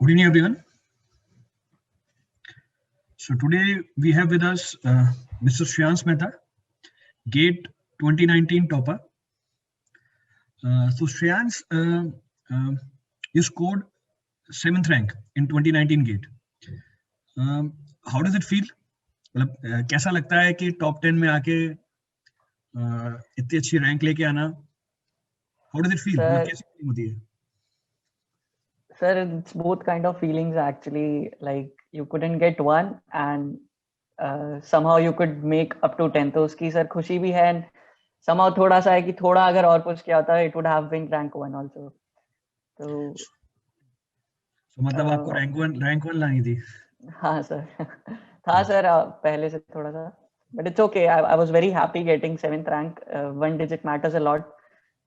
Good evening, everyone. So today we have with us Mr. Shreyans Mehta, GATE 2019 topper. So Shreyans, you scored 7th rank in 2019 GATE. How does it feel? मतलब कैसा लगता है कि top 10 में आके इतनी अच्छी रैंक लेके आना? How does it feel? मतलब कैसी फीलिंग होती है? Sir, it's both kind of feelings actually. Like you couldn't get one, and somehow you could make up to 10. तो उसकी सर खुशी भी है, and somehow थोड़ा सा है कि थोड़ा अगर और पुश किया होता, it would have been rank 1 also. तो मतलब आपको रैंक वन लानी थी? हाँ सर, था सर पहले से थोड़ा सा, but it's okay. I was very happy getting 7th rank. One digit matters a lot.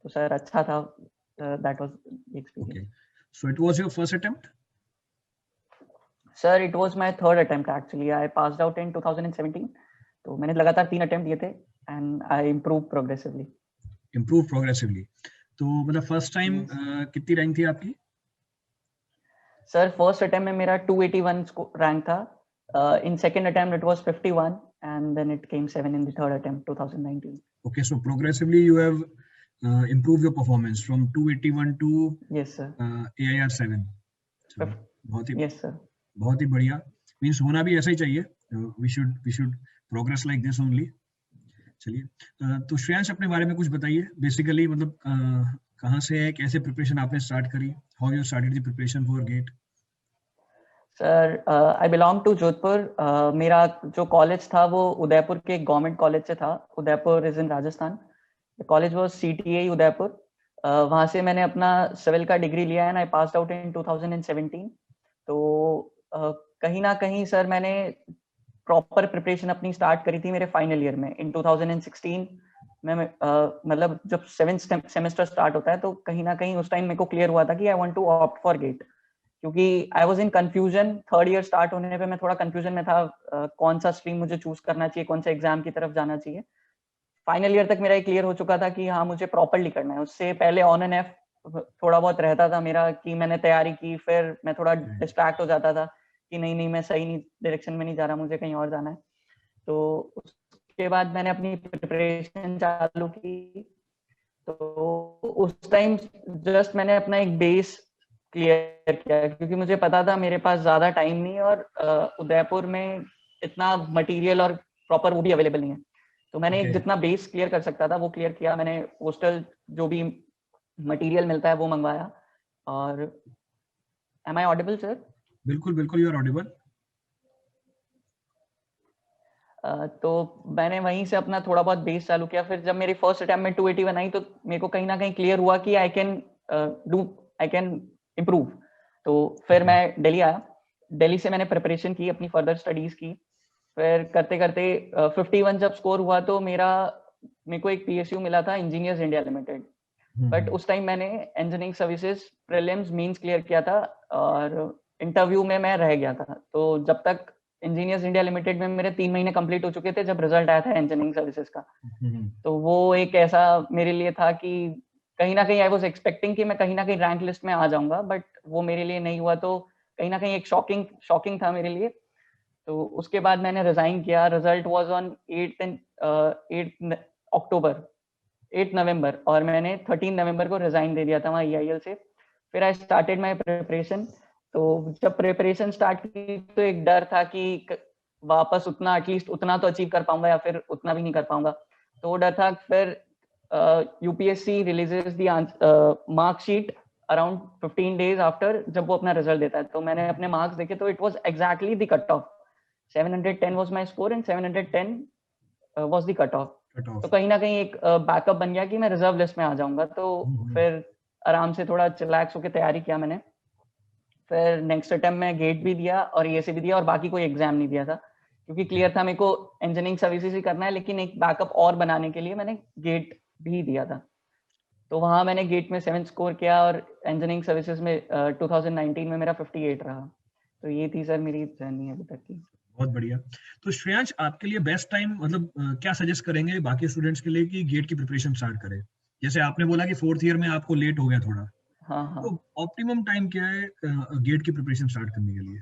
तो सर अच्छा था. That was the experience. Okay. So it was your first attempt? Sir, it was my third attempt actually. I passed out in 2017. तो मैंने लगातार 3 attempt दिए थे and I improved progressively. Improved progressively. तो मतलब फर्स्ट टाइम कितनी rank थी आपकी? सर फर्स्ट अटेम्प्ट में मेरा 281 रैंक था. In second attempt it was 51 and then it came 7 in the third attempt 2019. Okay, so progressively you have improved your performance from 281 to yes sir AIR 7. बहुत ही yes sir बहुत ही बढ़िया. Means होना भी ऐसा ही चाहिए. we should progress like this only. चलिए तो श्रेयांश अपने बारे में कुछ बताइए. बेसिकली मतलब कहाँ से है, कैसे प्रिपरेशन आपने स्टार्ट करी? How you started the preparation for GATE? Sir I belong to Jodhpur. मेरा जो कॉलेज था वो उदयपुर के गवर्नमेंट कॉलेज से था. Udaipur is in Rajasthan. The college was CTA Udaipur. वहाँ से मैंने अपना सिविल का डिग्री लिया and I passed out in 2017. तो कहीं ना कहीं सर मैंने प्रॉपर प्रिपरेशन अपनी स्टार्ट करी थी मेरे फाइनल ईयर में इन 2016 में. मतलब जब 7th सेमेस्टर स्टार्ट होता है तो कहीं ना कहीं उस टाइम मेरे को क्लियर हुआ था कि I want to opt for GATE, क्योंकि I was in confusion. Third year start होने पे मैं थोड़ा कंफ्यूजन में था कौन सा स्ट्रीम मुझे चूज करना चाहिए, कौन सा एग्जाम की तरफ जाना चाहिए. फाइनल ईयर तक मेरा ये क्लियर हो चुका था कि हाँ मुझे प्रॉपरली करना है. उससे पहले ऑन एंड ऑफ थोड़ा बहुत रहता था मेरा कि मैंने तैयारी की, फिर मैं थोड़ा डिस्ट्रैक्ट हो जाता था कि नहीं मैं सही नहीं डायरेक्शन में नहीं जा रहा, मुझे कहीं और जाना है. तो उसके बाद मैंने अपनी प्रिपरेशन चालू की. तो उस टाइम जस्ट मैंने अपना एक बेस क्लियर किया, क्योंकि मुझे पता था मेरे पास ज्यादा टाइम नहीं और उदयपुर में इतना मटेरियल और प्रॉपर वो भी अवेलेबल नहीं है. तो मैंने एक जितना बेस क्लियर कर सकता था वो क्लियर किया. मैंने पोस्टल जो भी मटेरियल मिलता है वो मंगवाया. और एम आई ऑडिबल सर? बिल्कुल बिल्कुल, यू आर ऑडिबल. तो मैंने वहीं से अपना थोड़ा बहुत बेस चालू किया. फिर जब मेरी फर्स्ट अटेम्प्ट में 281 आई तो मेरे को कहीं ना कहीं क्लियर हुआ कि आई कैन इम्प्रूव. तो फिर मैं दिल्ली आया. दिल्ली से मैंने प्रिपरेशन की, अपनी फर्दर स्टडीज की. फिर करते करते 51 जब स्कोर हुआ तो मेरे को एक PSU मिला था, इंजीनियर्स इंडिया लिमिटेड. बट उस टाइम मैंने engineering services prelims means clear किया था और इंटरव्यू में मैं रह गया था. तो जब तक इंजीनियर्स इंडिया लिमिटेड में मेरे 3 महीने कंप्लीट हो चुके थे जब रिजल्ट आया था इंजीनियरिंग सर्विसेज का. तो वो एक ऐसा मेरे लिए था कि कहीं ना कहीं आई वाज एक्सपेक्टिंग कि मैं कहीं ना कहीं रैंक लिस्ट में आ जाऊंगा, बट वो मेरे लिए नहीं हुआ. तो कहीं ना कहीं एक शॉकिंग था मेरे लिए. तो उसके बाद मैंने रिजाइन किया. रिजल्ट वाज ऑन 8 अक्टूबर 8 नवंबर और मैंने 13 नवंबर को रिजाइन दे दिया था वहाँ EIL से. फिर आई स्टार्टेड माय प्रिपरेशन. तो जब प्रिपरेशन स्टार्ट की तो एक डर था कि वापस उतना एटलीस्ट उतना तो अचीव कर पाऊंगा या फिर उतना भी नहीं कर पाऊंगा. तो वो डर था. फिर UPSC releases the marksheet around 15 days after जब वो अपना रिजल्ट देता है. तो मैंने अपने मार्क्स देखे तो it was exactly the cut off. 710 was my score and 710 was the cut off. तो कहीं ना कहीं एक बैकअप बन गया कि मैं रिजर्व लिस्ट में आ जाऊंगा. तो फिर आराम से थोड़ा रिलैक्स होकर तैयारी किया मैंने. फिर नेक्स्ट अटेम्प्ट में गेट भी दिया और ESA भी दिया और बाकी कोई एग्जाम नहीं दिया था, क्योंकि क्लियर था मेरे को इंजीनियरिंग सर्विसेज ही करना है. लेकिन एक बैकअप और बनाने के लिए मैंने गेट भी दिया था. तो वहां मैंने गेट में 7 स्कोर किया और इंजीनियरिंग सर्विसेज में 2019 में मेरा 58 रहा. तो ये थी सर मेरी जर्नी अभी तक की. बहुत बढ़िया. तो श्रेयांश आपके लिए बेस्ट टाइम मतलब क्या सजेस्ट करेंगे बाकी स्टूडेंट्स के लिए कि गेट की प्रिपरेशन स्टार्ट करें? जैसे आपने बोला कि 4th ईयर में आपको लेट हो गया थोड़ा, हाँ हाँ तो ऑप्टिमम टाइम क्या है गेट की प्रिपरेशन स्टार्ट करने के लिए?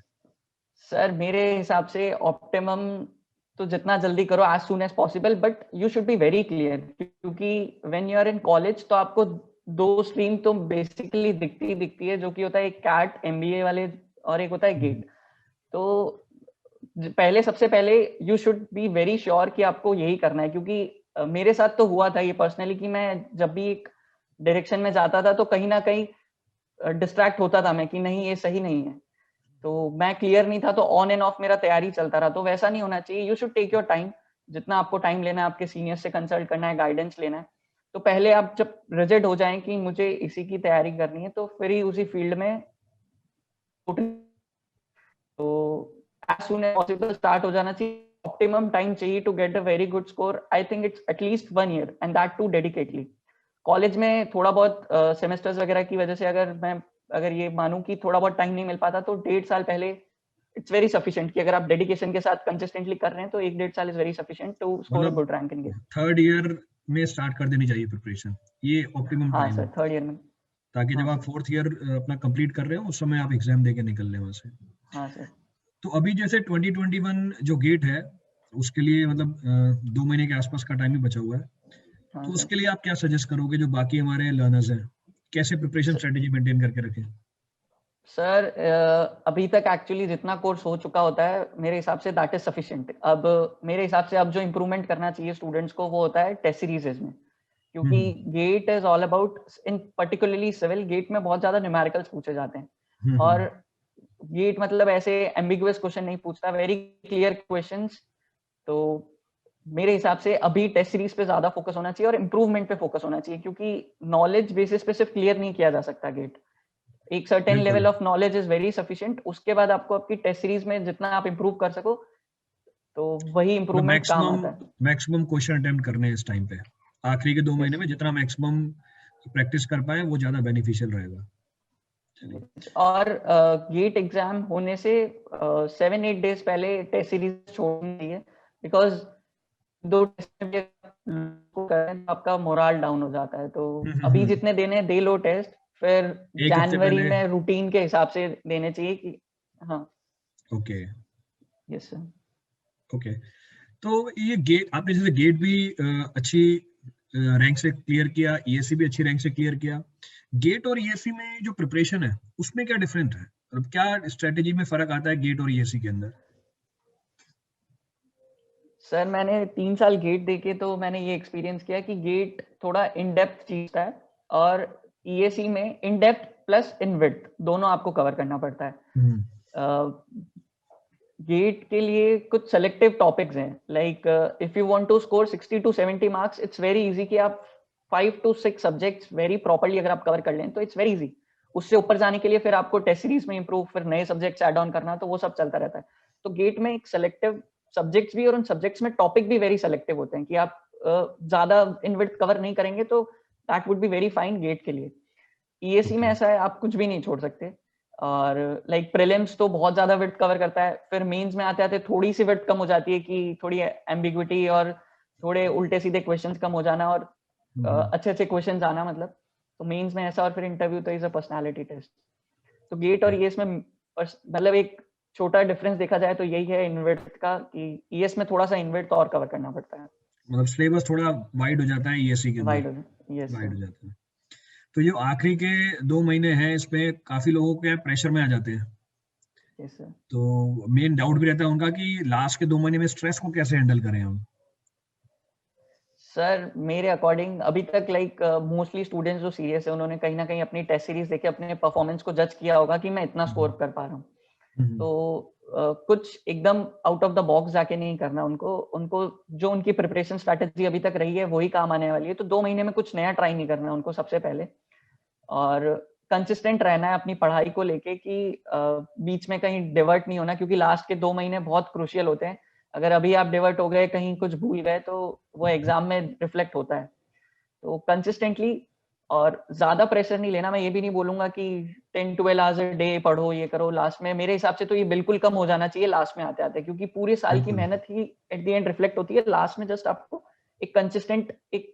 सर, मेरे हिसाब से ऑप्टिमम तो जितना जल्दी करो, as soon as possible, but you should be very clear, क्योंकि when you are in college तो आपको दो स्ट्रीम तो बेसिकली दिखती है, जो कि होता है एक कैट एमबीए वाले और एक होता है गेट। तो पहले सबसे पहले you should be very sure कि आपको यही करना है, क्योंकि मेरे साथ तो हुआ था ये पर्सनली कि मैं जब भी एक डायरेक्शन में जाता था तो कहीं ना कहीं डिस्ट्रैक्ट होता था मैं कि नहीं ये सही नहीं है, तो मैं क्लियर नहीं था, तो ऑन एंड ऑफ मेरा तैयारी चलता रहा। तो वैसा नहीं होना चाहिए, you should take your time, जितना आपको टाइम लेना है, आपके सीनियर से कंसल्ट करना है, गाइडेंस लेना है। तो पहले आप जब रिजिड हो जाएं कि मुझे इसी की तैयारी करनी है, तो फिर ही उसी फील्ड में तो as soon as possible start हो जाना चाहिए। ऑप्टिमम टाइम चाहिए to get a very good score, I think it's at least 1 year, and that too dedicatedly. College में थोड़ा बहुत सेमेस्टर्स वगैरह की वजह से अगर ये मानूं कि थोड़ा बहुत टाइम नहीं मिल पाता, तो 1.5 साल पहले इट्स वेरी सफिशिएंट कि अगर आप डेडिकेशन के साथ कंसिस्टेंटली कर रहे हैं तो 1-1.5 साल is very sufficient to score a मतलब good rank in GATE. Third year में स्टार्ट कर देनी चाहिए प्रिपरेशन, ये ऑप्टिमम हाँ टाइम सर, है, 3rd year में। ताकि जब हाँ आप सर। फोर्थ ईयर अपना कंप्लीट कर रहे हो उस समय आप एग्जाम देके निकल रहे हो वहां से। हाँ सर। तो अभी जैसे 2021 जो गेट है उसके लिए मतलब 2 महीने के आसपास का टाइम ही बचा हुआ है, हाँ तो सर। उसके लिए आप क्या सजेस्ट करोगे जो बाकी हमारे लर्नर्स हैं, कैसे प्रिपरेशन स्ट्रेटेजी मेंटेन करके रखें? सर, अभी तक एक्चुअली जितना कोर्स हो चुका होता है मेरे हिसाब से दैट इज सफिशिएंट। अब मेरे हिसाब से अब जो इम्प्रूवमेंट करना चाहिए स्टूडेंट्स को वो होता है टेस्ट सीरीज में, क्योंकि hmm GATE is all about, in particularly civil GATE में बहुत ज्यादा न्यूमेरिकल्स पूछे जाते हैं। और हम्म गेट मतलब ऐसे एम्बिगुअस क्वेश्चन नहीं पूछता, वेरी क्लियर क्वेश्चंस। तो मेरे हिसाब से अभी टेस्ट सीरीज पे ज्यादा फोकस होना चाहिए और इम्प्रूवमेंट पे फोकस होना चाहिए, क्योंकि नॉलेज बेसिस पे सिर्फ क्लियर नहीं किया जा सकता गेट। एक सर्टेन बिल्कुल। Level of knowledge is very sufficient, उसके बाद आपको आपकी टेस्ट सीरीज में जितना आप इम्प्रूव कर सको, तो वही मतलब इम्प्रूवमेंट काम मैक्सिमम आता है। मैक्सिमम क्वेश्चन अटेम्प्ट करने हैं इस टाइम पे, आखिरी के 2 महीने यस। में जितना मैक्सिमम प्रैक्टिस कर पाए वो ज्यादा बेनिफिशियल रहेगा। चलिए। और गेट एग्जाम होने से 7-8 डेज पहले टेस्ट सीरीज छोड़नी चाहिए, बिकॉज दो टेस्ट को करें तो आपका मोरल डाउन हो जाता है। तो अभी हम्म। जितने देने दे लो टेस्ट, फिर एक हफ्ते जनवरी पहले। में रूटीन के हिसाब से देने चाहिए कि हाँ। ओके। Yes sir. ओके। तो ये गेट आपने जैसे गेट भी अच्छी रैंक से क्लियर किया, ईएससी भी अच्छी रैंक से क्लियर किया, गेट और ईएससी में जो प्रिपरेशन है उसमें क्या डिफरेंट है, मतलब क्या स्ट्रेटेजी में फर्क आता है गेट और ईएससी के अंदर? सर, मैंने 3 साल गेट देके तो मैंने ये एक्सपीरियंस किया कि गेट थोड़ा इन डेप्थ चीज है, और ईएसी में in depth plus in width दोनों आपको कवर करना पड़ता हम्म है। गेट के लिए कुछ सेलेक्टिव टॉपिक्स हैं, like if you want to score 60 to 70 marks, it's very easy कि आप 5 to 6 सब्जेक्ट्स वेरी प्रॉपर्ली अगर आप कवर कर लें तो इट्स वेरी इजी। उससे ऊपर जाने के लिए फिर आपको टेस्ट सीरीज में इंप्रूव, फिर नए सब्जेक्ट्स ऐड ऑन करना, तो वो सब चलता रहता है। तो गेट में एक सेलेक्टिव सब्जेक्ट्स भी, और उन सब्जेक्ट्स में टॉपिक भी वेरी सेलेक्टिव होते हैं कि आप ज्यादा इन विड्थ कवर नहीं करेंगे तो that would be very fine gate के लिए। ईएसी में ओके। ऐसा है, आप कुछ भी नहीं छोड़ सकते। और लाइक प्रीलिम्स तो बहुत ज्यादा विड्थ कवर करता है, फिर मेंस में आते आते थोड़ी सी विड्थ कम हो जाती है कि थोड़ी एम्बिग्विटी और थोड़े उल्टे सीधे क्वेश्चंस कम हो जाना, और हम्म अच्छे अच्छे क्वेश्चंस आना, मतलब। तो मेंस में ऐसा, और फिर इंटरव्यू तो इज अ पर्सनालिटी टेस्ट। तो गेट और ओके। ईएस में मतलब एक छोटा डिफरेंस देखा जाए तो यही है इन विड्थ का, कि ईएस में थोड़ा सा इन विड्थ और कवर करना पड़ता है। मतलब सिलेबस थोड़ा वाइड हो जाता है ईएससी के अंदर, वाइड हो, यस वाइड सर। हो जाता है। तो ये आखिरी के 2 महीने हैं इसमें काफी लोगों के प्रेशर में आ जाते हैं, यस सर। तो मेन डाउट भी रहता है उनका कि लास्ट के 2 महीने में स्ट्रेस को कैसे हैंडल करें हम। सर, मेरे अकॉर्डिंग अभी तक लाइक मोस्टली स्टूडेंट्स जो सीरियस है उन्होंने कहीं ना कहीं अपनी टेस्ट सीरीज देके अपने परफॉर्मेंस को जज किया होगा कि मैं इतना हम्म स्कोर कर पा रहा हूँ। हम्म तो कुछ एकदम आउट ऑफ द बॉक्स जाके नहीं करना उनको उनको जो उनकी प्रिपरेशन स्ट्रैटेजी अभी तक रही है वही काम आने वाली है। तो 2 महीने में कुछ नया ट्राई नहीं करना उनको सबसे पहले, और कंसिस्टेंट रहना है अपनी पढ़ाई को लेके कि बीच में कहीं डिवर्ट नहीं होना, क्योंकि लास्ट के 2 महीने बहुत क्रूशियल होते हैं। अगर अभी आप डिवर्ट हो गए, कहीं कुछ भूल गए, तो वो एग्जाम में रिफ्लेक्ट होता है। तो कंसिस्टेंटली, और ज्यादा प्रेशर नहीं लेना। मैं ये भी नहीं बोलूंगा कि 10-12 आवर्स अ डे पढ़ो, ये करो। लास्ट में मेरे हिसाब से तो ये बिल्कुल कम हो जाना चाहिए लास्ट में आते आते, क्योंकि पूरे साल की बिल्कुल। मेहनत ही एट द एंड रिफ्लेक्ट होती है लास्ट में। जस्ट आपको एक कंसिस्टेंट, एक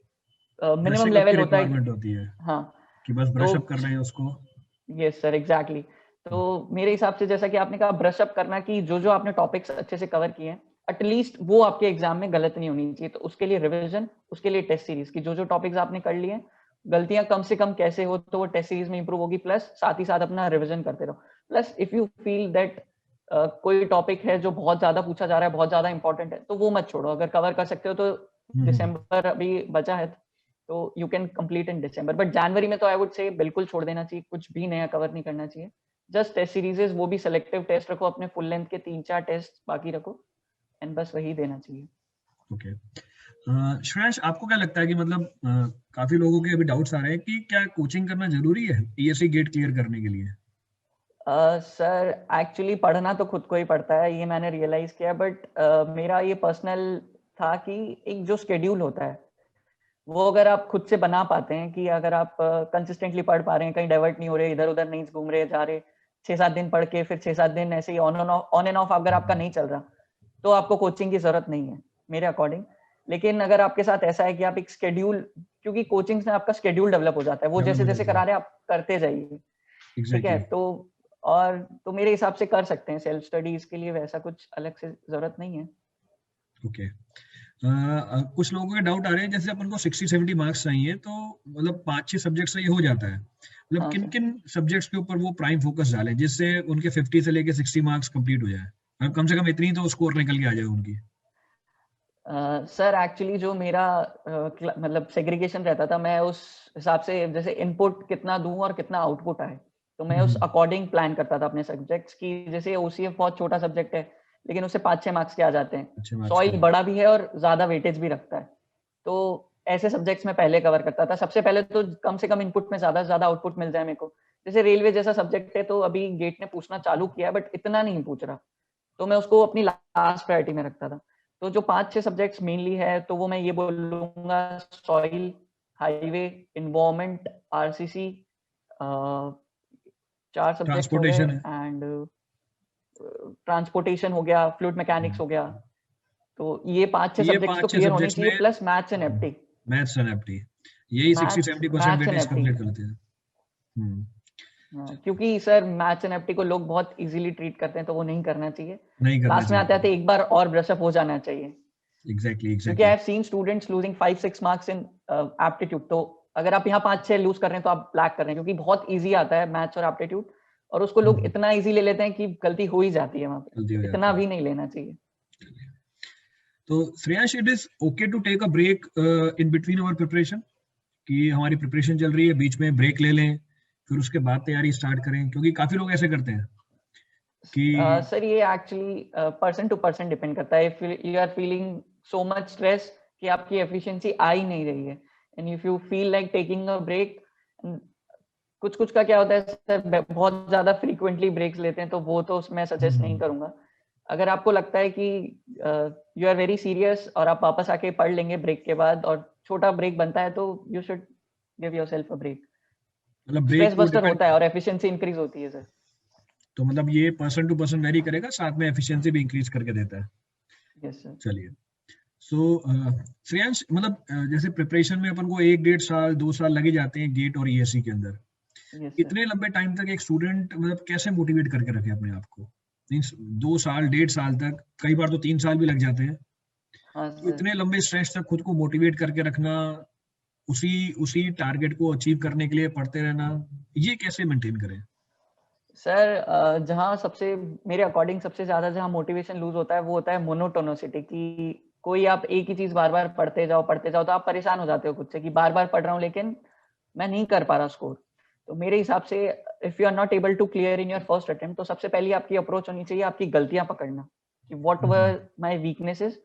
मिनिमम ब्रशिंग अप की लेवल होता है कि रिक्वायरमेंट होती है हाँ, कि बस ब्रश अप कर रहे हैं उसको। Yes sir, exactly. तो मेरे हिसाब से जैसा कि आपने कहा ब्रश अप करना, कि जो जो आपने टॉपिक्स अच्छे से कवर किए हैं एटलीस्ट वो आपके एग्जाम में गलत नहीं होनी चाहिए। तो उसके लिए रिवीजन, उसके लिए टेस्ट सीरीज की जो जो टॉपिक्स आपने कर लिए हैं, गलतियां कम से कम कैसे हो तो वो टेस्ट सीरीज में इंप्रूव होगी, प्लस साथ ही साथ अपना रिवीजन करते रहो। Plus if you feel that कोई टॉपिक है जो बहुत ज्यादा पूछा जा रहा है, बहुत ज्यादा इंपॉर्टेंट है, तो वो मत छोड़ो। अगर कवर कर सकते हो तो दिसंबर अभी बचा है तो you can complete in December, but जनवरी में तो आई वुड से बिल्कुल छोड़ देना चाहिए, कुछ भी नया कवर नहीं करना चाहिए। जस्ट टेस्ट सीरीजेस, वो भी सिलेक्टिव टेस्ट रखो, अपने फुल लेंथ के 3-4 टेस्ट बाकी रखो एंड बस वही देना चाहिए। ओके। श्रेयांश, आपको क्या लगता है कि मतलब काफी लोगों के अभी डाउट्स आ रहे हैं कि क्या कोचिंग करना जरूरी है ईएससी गेट क्लियर करने के लिए? सर एक्चुअली पढ़ना तो खुद को ही पड़ता है, ये मैंने रियलाइज किया, बट मेरा ये पर्सनल था कि एक जो शेड्यूल होता है वो अगर आप खुद से बना पाते हैं, कि अगर आप कंसिस्टेंटली पढ़ पा रहे हैं, कहीं डाइवर्ट नहीं हो रहे, इधर उधर नहीं घूम रहे जा रहे, 6-7 दिन पढ़ के फिर 6-7 दिन ऐसे ही ऑन एंड ऑफ अगर आपका नहीं चल रहा, तो आपको कोचिंग की जरूरत नहीं है मेरे अकॉर्डिंग। लेकिन अगर आपके साथ ऐसा है कि आप एक शेड्यूल, क्योंकि कोचिंग से आपका शेड्यूल डेवलप हो जाता है, वो जैसे जैसे करा रहे हैं आप करते जाइए, ठीक है। तो और तो मेरे हिसाब से कर सकते हैं सेल्फ स्टडीज के लिए, वैसा कुछ अलग से जरूरत नहीं है। ओके। कुछ लोगों के डाउट आ रहे हैं, जैसे अपन को 60-70 मार्क्स चाहिए, तो मतलब 5-6 सब्जेक्ट से ये हो जाता है, मतलब हाँ किन सर। किन सब्जेक्ट्स के ऊपर वो प्राइम फोकस डालें जिससे उनके 50 से लेके 60 मार्क्स कंप्लीट हो जाए, कम से कम इतनी तो स्कोर निकल के आ जाए उनकी? सर एक्चुअली जो मेरा मतलब सेग्रीगेशन रहता था, मैं उस हिसाब से जैसे इनपुट कितना दूं और कितना आउटपुट आए, तो मैं उस अकॉर्डिंग प्लान करता था अपने सब्जेक्ट्स की। जैसे ओसीएफ बहुत छोटा सब्जेक्ट है, लेकिन उससे 5-6 मार्क्स के आ जाते हैं। अच्छे मार्क्स सॉइल के। बड़ा भी है और ज्यादा वेटेज भी रखता है, तो ऐसे सब्जेक्ट्स में पहले कवर करता था। सबसे पहले तो कम से कम इनपुट में ज्यादा से ज्यादा आउटपुट मिल जाए मेरे को। जैसे रेलवे जैसा सब्जेक्ट है, तो अभी गेट ने पूछना चालू किया है, बट इतना नहीं पूछ रहा, तो मैं उसको अपनी लास्ट प्रायोरिटी में रखता था। तो जो 5-6 सब्जेक्ट्स मेनली है, तो वो मैं ये बोलूंगा: soil, highway, environment, RCC, 4 subjects हो गए, ट्रांसपोर्टेशन है। एंड ट्रांसपोर्टेशन हो गया, फ्लूइड मैकेनिक्स हो गया। तो ये 5-6 ये सब्जेक्ट्स तो 5-6 क्लियर होने सब्जेक्ट्स चाहिए, में plus maths and apti. Maths and apti, यही maths 60-70% maths and weightage apti, complete करते हैं। हम्म, क्योंकि सर मैथ्स एंड एप्टी को लोग बहुत इजीली ट्रीट करते हैं, तो वो नहीं करना चाहिए। नहीं करना लास्ट में आते चाहिए। आते एक बार और ब्रशअप हो जाना चाहिए, एग्जैक्टली क्योंकि आई exactly. Have seen students losing 5-6 marks in aptitude. तो अगर आप यहाँ 5-6 लूज कर रहे हैं तो आप ब्लैक कर रहे हैं, क्योंकि बहुत इजी आता है मैथ्स और एप्टीट्यूड, और उसको लोग इतना इजी ले लेते हैं कि गलती हो ही जाती है वहां पे। जल्दी हो तो जाती इतना है। भी नहीं लेना चाहिए। तो Shreyansh, it is okay to take a break in between our preparation, कि हमारी प्रिपरेशन चल रही है, बीच में ब्रेक ले लें, फिर उसके बाद तैयारी स्टार्ट करें? क्योंकि काफी लोग ऐसे करते हैं कि सर ये actually person to person depend करता है। If you are feeling so much stress कि आपकी एफिशिएंसी आ ही नहीं रही है, and if you feel like taking a break, कुछ कुछ का क्या होता है सर, बहुत ज्यादा फ्रीक्वेंटली ब्रेक्स लेते हैं, तो वो तो मैं सजेस्ट नहीं करूंगा। अगर आपको लगता है कि यू आर वेरी सीरियस और आप वापस आके पढ़ लेंगे ब्रेक के बाद, और छोटा ब्रेक बनता है, तो you should give yourself a break. मतलब ब्रेक स्ट्रेस को बस्टर डिपेंड, होता है और एफिशिएंसी इंक्रीज होती है सर। तो मतलब ये पर्सन टू पर्सन वेरी करेगा, साथ में एफिशिएंसी भी इंक्रीज करके देता है। Yes sir. चलिए। सो श्रेयांश, मतलब जैसे प्रिपरेशन में अपन को 1-1.5 साल 2 साल लगे जाते हैं गेट और ईएससी के अंदर, यस सर। इतने लंबे टाइम तक एक स्टूडेंट मतलब कैसे मोटिवेट करके रखे अपने आप को? मीन्स 2 साल 1.5 साल तक, कई बार तो 3 साल भी लग जाते हैं, हाँ तो सर। इतने लंबे स्ट्रेच तक खुद को मोटिवेट करके रखना, उसी उसी टारगेट को अचीव करने के लिए पढ़ते रहना, ये कैसे मेंटेन करें? सर जहाँ सबसे मेरे अकॉर्डिंग सबसे ज्यादा जहाँ मोटिवेशन लूज होता है, वो होता है मोनोटोनोसिटी, कि कोई आप एक ही चीज बार बार पढ़ते जाओ, तो आप परेशान हो जाते हो खुद से कि बार बार पढ़ रहा हूँ लेकिन मैं नहीं कर पा रहा स्कोर। तो मेरे हिसाब से if you are not able to clear in your first attempt, तो सबसे पहली आपकी अप्रोच होनी चाहिए आपकी गलतियां पकड़ना, कि व्हाट वर माय वीकनेसेस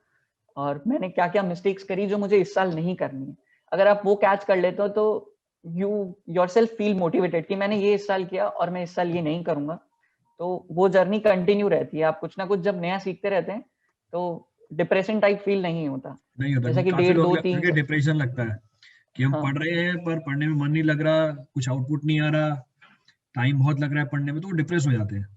और मैंने क्या क्या मिस्टेक्स करी जो मुझे इस साल नहीं करनी है। अगर आप वो कैच कर लेते हो, तो यू योरसेल्फ फील मोटिवेटेड कि मैंने ये इस साल किया और मैं इस साल ये नहीं करूंगा। तो वो जर्नी कंटिन्यू रहती है, आप कुछ ना कुछ जब नया सीखते रहते हैं, तो डिप्रेशन टाइप फील नहीं होता। नहीं होता, जैसा क्योंकि कि काफी डेढ़ लोग दो तीन करके डिप्रेशन लगता है कि हम हाँ। पढ़ रहे हैं पर पढ़ने में मन नहीं लग रहा, कुछ आउटपुट नहीं आ रहा, टाइम बहुत लग रहा है पढ़ने में, तो वो डिप्रेस हो जाते हैं।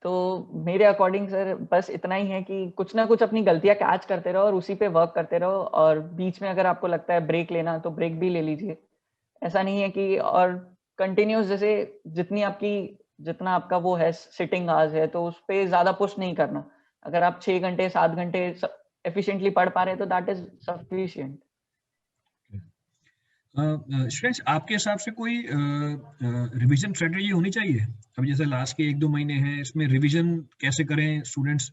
तो मेरे अकॉर्डिंग सर बस इतना ही है कि कुछ ना कुछ अपनी गलतियां कैच करते रहो और उसी पे वर्क करते रहो, और बीच में अगर आपको लगता है ब्रेक लेना तो ब्रेक भी ले लीजिए। ऐसा नहीं है कि, और कंटिन्यूस जैसे जितना आपका वो है सिटिंग आवर्स है, तो उस पे ज्यादा पुश नहीं करना। अगर आप 6 घंटे 7 घंटे एफिशिएंटली पढ़ पा रहे हैं तो दैट इज सफिशिएंट। श्रेयस, आपके हिसाब से कोई रिवीजन स्ट्रेटेजी होनी चाहिए? अब जैसे लास्ट के 1-2 महीने हैं, इसमें रिवीजन कैसे करें स्टूडेंट्स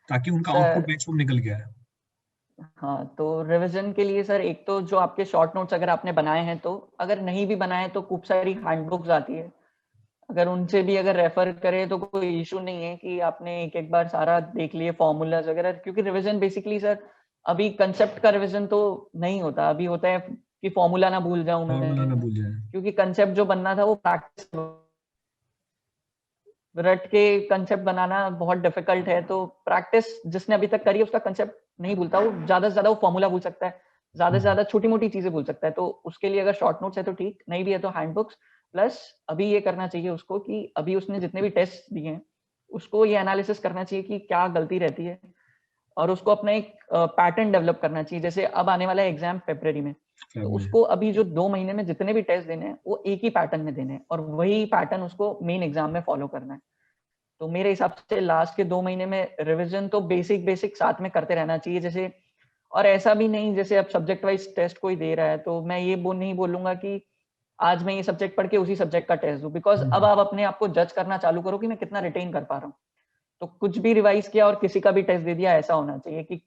ताकि उनका आउटपुट सर मैक्सिमम निकल गया है? हाँ, तो रिवीजन के लिए सर, एक तो जो आपके शॉर्ट नोट्स अगर आपने बनाए हैं, तो अगर नहीं भी बनाए तो खूब सारी हैंडबुक्स आती है, अगर उनसे भी अगर रेफर करें तो कोई इशू नहीं है कि आपने एक एक बार सारा देख लिए फॉर्मूलाज वगैरह। क्योंकि रिवीजन बेसिकली सर, अभी कंसेप्ट का रिवीजन तो नहीं होता, अभी होता है कि फॉर्मूला ना भूल जाऊं फॉर्मूला ना मैं, भूल जाए। क्योंकि कंसेप्ट जो बनना था वो प्रैक्टिस, रट के कंसेप्ट बनाना बहुत डिफिकल्ट है। तो प्रैक्टिस जिसने अभी तक करी है उसका कंसेप्ट नहीं भूलता, वो ज्यादा से ज्यादा वो फॉर्मूला भूल सकता है, ज्यादा से ज्यादा छोटी मोटी चीजें भूल सकता है। तो उसके लिए अगर शॉर्ट नोट्स है तो ठीक, नहीं भी है तो हैंडबुक्स। प्लस अभी ये करना चाहिए उसको कि अभी उसने जितने भी टेस्ट दिए हैं उसको ये एनालिसिस करना चाहिए कि क्या गलती रहती है, और उसको अपना एक पैटर्न डेवलप करना चाहिए। जैसे अब आने वाला है एग्जाम फरवरी में, तो उसको अभी जो 2 महीने में जितने भी टेस्ट देने हैं वो एक ही पैटर्न में देने हैं, और वही पैटर्न उसको मेन एग्जाम में फॉलो करना है। तो मेरे हिसाब से लास्ट के 2 महीने में रिवीजन तो बेसिक बेसिक साथ में करते रहना चाहिए। जैसे, और ऐसा भी नहीं जैसे अब सब्जेक्ट वाइज टेस्ट कोई दे रहा है तो मैं ये नहीं बोलूंगा कि आज मैं ये सब्जेक्ट पढ़ के उसी सब्जेक्ट का टेस्ट दूं, बिकॉज अब आप अपने आप को जज करना चालू करो कि मैं कितना रिटेन कर पा रहा हूँ। तो कुछ भी रिवाइज किया और किसी का भी टेस्ट दे दिया, ऐसा होना चाहिए कि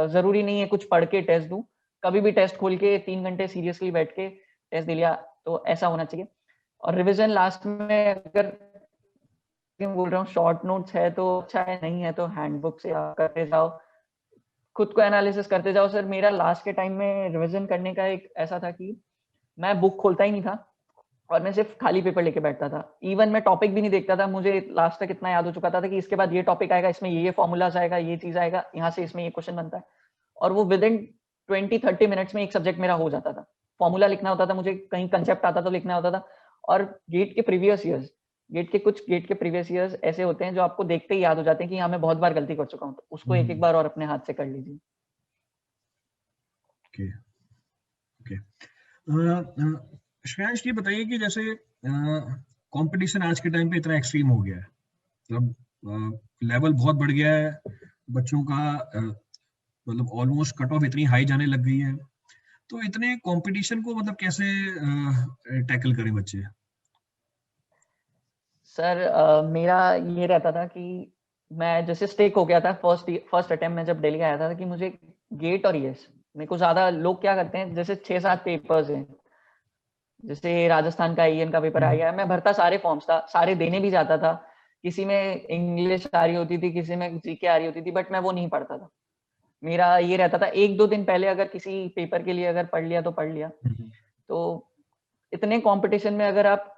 जरूरी नहीं है कुछ पढ़ के टेस्ट दूं, कभी भी टेस्ट खोल के 3 घंटे सीरियसली बैठ के टेस्ट दे लिया, तो ऐसा होना चाहिए। और रिवीजन लास्ट में अगर बोल रहा हूँ शॉर्ट नोट्स है तो अच्छा है, नहीं है तो हैंडबुक से आप करते जाओ, खुद को एनालिसिस करते जाओ। सर मेरा लास्ट के टाइम में रिवीजन करने का एक ऐसा था कि मैं बुक खोलता ही नहीं था और मैं सिर्फ खाली पेपर लेके बैठता था। इवन मैं टॉपिक भी नहीं देखता था, मुझे लास्ट तक इतना याद हो चुका था कि इसके बाद ये टॉपिक आएगा, इसमें ये फॉर्मूलाज आएगा, ये चीज आएगा, यहाँ से इसमें ये क्वेश्चन बनता है, और वो विद इन 20-30 मिनट्स में एक सब्जेक्ट मेरा हो जाता था। फॉर्मूला लिखना होता था मुझे, कहीं कंसेप्ट आता तो लिखना होता था। और गेट के प्रीवियस ईयर्स ऐसे होते हैं जो आपको देखते ही याद हो जाते हैं कि हाँ मैं बहुत बार गलती कर चुका हूँ, तो उसको एक एक बार और अपने हाथ से कर लीजिए। Okay okay. श्रेयांश, ये बताइए कि जैसे कंपटीशन आज के टाइम पे इतना एक्सट्रीम हो गया है, मतलब लेवल बहुत बढ़ गया है बच्चों का, मतलब ऑलमोस्ट कट ऑफ इतनी हाई जाने लग गई है, तो इतने कंपटीशन को मतलब कैसे टैकल करें बच्चे? सर मेरा ये रहता था कि मैं जैसे स्टिक हो गया था फर्स्ट अटेम्प्ट में जब दिल्ली आया था कि मुझे गेट और ईएस, मेरे को ज्यादा लोग क्या करते हैं जैसे 6-7 पेपर्स हैं, जैसे राजस्थान का ईएन का पेपर आ गया, मैं भरता सारे फॉर्म्स था, सारे देने भी जाता था, किसी में इंग्लिश आ रही होती थी, किसी में जीके आ रही होती थी, बट मैं वो नहीं पढ़ता था। मेरा ये रहता था 1-2 दिन पहले अगर किसी पेपर के लिए अगर पढ़ लिया तो पढ़ लिया। तो इतने कंपटीशन में अगर आप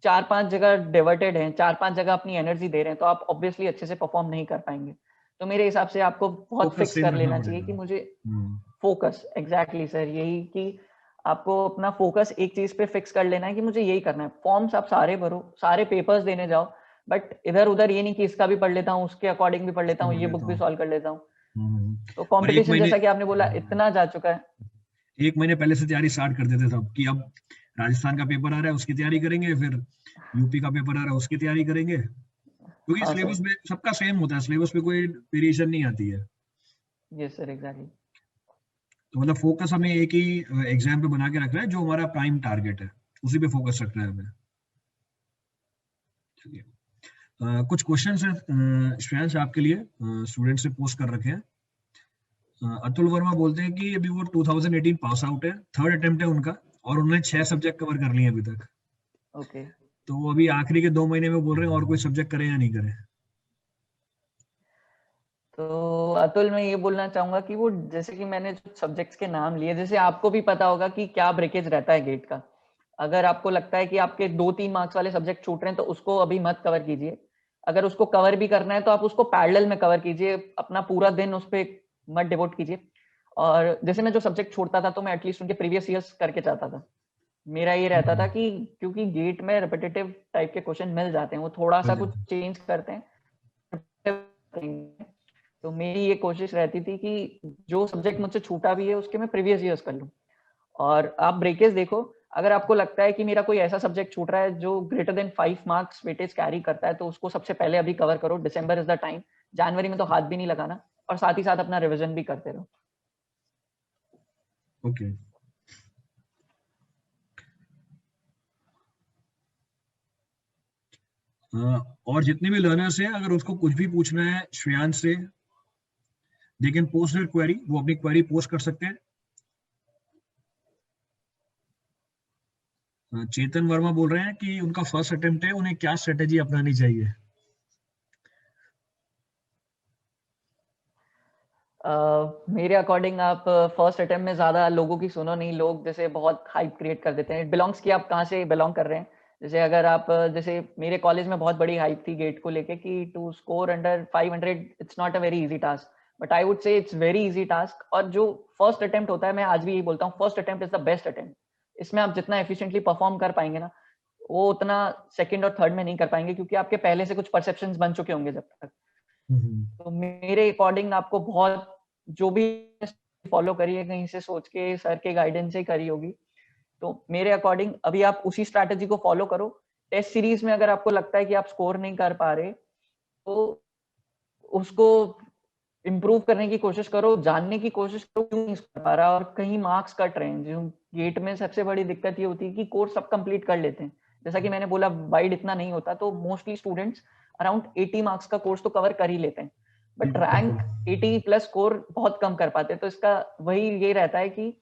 4-5 जगह डिवर्टेड हैं, 4-5 जगह अपनी एनर्जी दे रहे हैं, तो आप ऑब्वियसली अच्छे से परफॉर्म नहीं कर पाएंगे। तो मेरे हिसाब से आपको बहुत फोकस फिक्स सेम कर रखना लेना चाहिए पड़ेगा। कि मुझे फोकस, एग्जैक्टली सर, यही कि आपको अपना फोकस एक चीज पे फिक्स कर लेना है कि मुझे यही करना है। फॉर्म्स आप सारे भरो, सारे पेपर्स देने जाओ, बट इधर उधर ये नहीं कि इसका भी पढ़ लेता हूँ, उसके अकॉर्डिंग भी पढ़ लेता इसको हूँ, पढ़ ये बुक लेता भी हूँ। सॉल्व कर लेता हूँ। तो और एक कंपटीशन महीने जैसा कि आपने बोला इतना जा चुका है। एक महीने पहले से तैयारी स्टार्ट कर देते थे कि अब राजस्थान का पेपर आ रहा है उसकी तैयारी करेंगे, फिर यूपी का पेपर आ रहा है उसकी तैयारी करेंगे, क्योंकि हाँ सिलेबस सर, में सबका सेम होता है, सिलेबस में कोई वेरिएशन नहीं आती है। Yes sir, exactly. तो मतलब फोकस हमें एक ही एग्जाम पे बना के रखना है जो हमारा प्राइम टारगेट है, उसी पे फोकस रखना है हमें। चलिए, कुछ क्वेश्चंस हैं श्रेयांश आपके लिए, स्टूडेंट से पोस्ट कर रखे हैं। अतुल वर्मा बोलते हैं कि अभी वो 2018 पास आउट है, थर्ड अटेम्प्ट है उनका, और उन्होंने 6 सब्जेक्ट कवर कर लिए अभी तक। ओके। तो वो अभी आखिरी के 2 महीने में बोल रहे हैं और कोई सब्जेक्ट करें या नहीं करें। तो अतुल, मैं ये बोलना चाहूंगा कि वो जैसे कि मैंने जो सब्जेक्ट्स के नाम लिए, जैसे आपको भी पता होगा कि क्या ब्रेकेज रहता है गेट का। अगर आपको लगता है कि आपके 2-3 मार्क्स वाले सब्जेक्ट छूट रहे हैं तो उसको अभी मत कवर कीजिए। अगर उसको कवर भी करना है तो आप उसको पैरेलल में कवर कीजिए, अपना पूरा दिन उस पर मत डिवोट कीजिए। और जैसे मैं जो सब्जेक्ट छोड़ता था तो मैं एटलीस्ट उनके प्रीवियस ईयर्स करके चाहता था। मेरा ये रहता था कि क्योंकि गेट में रिपीटेटिव टाइप के क्वेश्चन मिल जाते हैं, वो थोड़ा सा मिल कुछ जाता है। चेंज करते हैं। तो मेरी ये कोशिश रहती थी कि जो सब्जेक्ट मुझसे छूटा भी है उसके मैं प्रीवियस ईयर्स कर लूं। और आप ब्रेकेज देखो, अगर आपको लगता है कि मेरा कोई ऐसा सब्जेक्ट छूट रहा है जो greater than 5 marks weightage carry करता है, तो उसको सबसे पहले अभी कवर करो। दिसंबर इज द टाइम, जनवरी में तो हाथ भी नहीं लगाना, और साथ ही साथ अपना रिवीजन भी करते रहो। ओके। और जितने भी लर्नर्स हैं, अगर उसको कुछ भी पूछना है श्रेयांश से, they can post their query, वो अपनी क्वेरी पोस्ट कर सकते हैं। चेतन वर्मा बोल रहे हैं कि उनका फर्स्ट अटेम्प्ट है, उन्हें क्या स्ट्रेटेजी अपनानी चाहिए? मेरे अकॉर्डिंग आप फर्स्ट अटेम्प्ट में ज्यादा लोगों की सुनो नहीं। लोग जैसे बहुत हाइप क्रिएट कर देते हैं, इट बिलोंग्स कि आप कहाँ से बिलोंग कर रहे हैं। जैसे अगर आप जैसे मेरे कॉलेज में बहुत बड़ी हाइप थी गेट को लेके कि to score under 500 it's not a very easy task, but I would say it's very easy task. और जो फर्स्ट अटेम्प्ट होता है, मैं आज भी यही बोलता हूँ, first attempt is the best attempt. इसमें आप जितना एफिशिएंटली परफॉर्म कर पाएंगे ना, वो उतना सेकंड और थर्ड में नहीं कर पाएंगे, क्योंकि आपके पहले से कुछ परसेप्शंस बन चुके होंगे जब तक। तो मेरे अकॉर्डिंग आपको बहुत, जो भी फॉलो करिए कहीं से सोच के सर के गाइडेंस से करी होगी, तो मेरे अकॉर्डिंग अभी आप उसी स्ट्रैटेजी को फॉलो करो। टेस्ट सीरीज में अगर आपको लगता है कि आप स्कोर नहीं कर पा रहे, तो उसको इम्प्रूव करने की कोशिश करो, जानने की कोशिश करो क्यों नहीं कर पा रहा, और कहीं मार्क्स कट रहे हैं। जो गेट में सबसे बड़ी दिक्कत ये होती है कि कोर्स सब कंप्लीट कर लेते हैं, जैसा कि मैंने बोला वाइड इतना नहीं होता, तो मोस्टली स्टूडेंट्स अराउंड 80 मार्क्स का कोर्स तो कवर कर ही लेते हैं, बट रैंक 80 प्लस स्कोर बहुत कम कर पाते हैं। तो इसका वही ये रहता है कि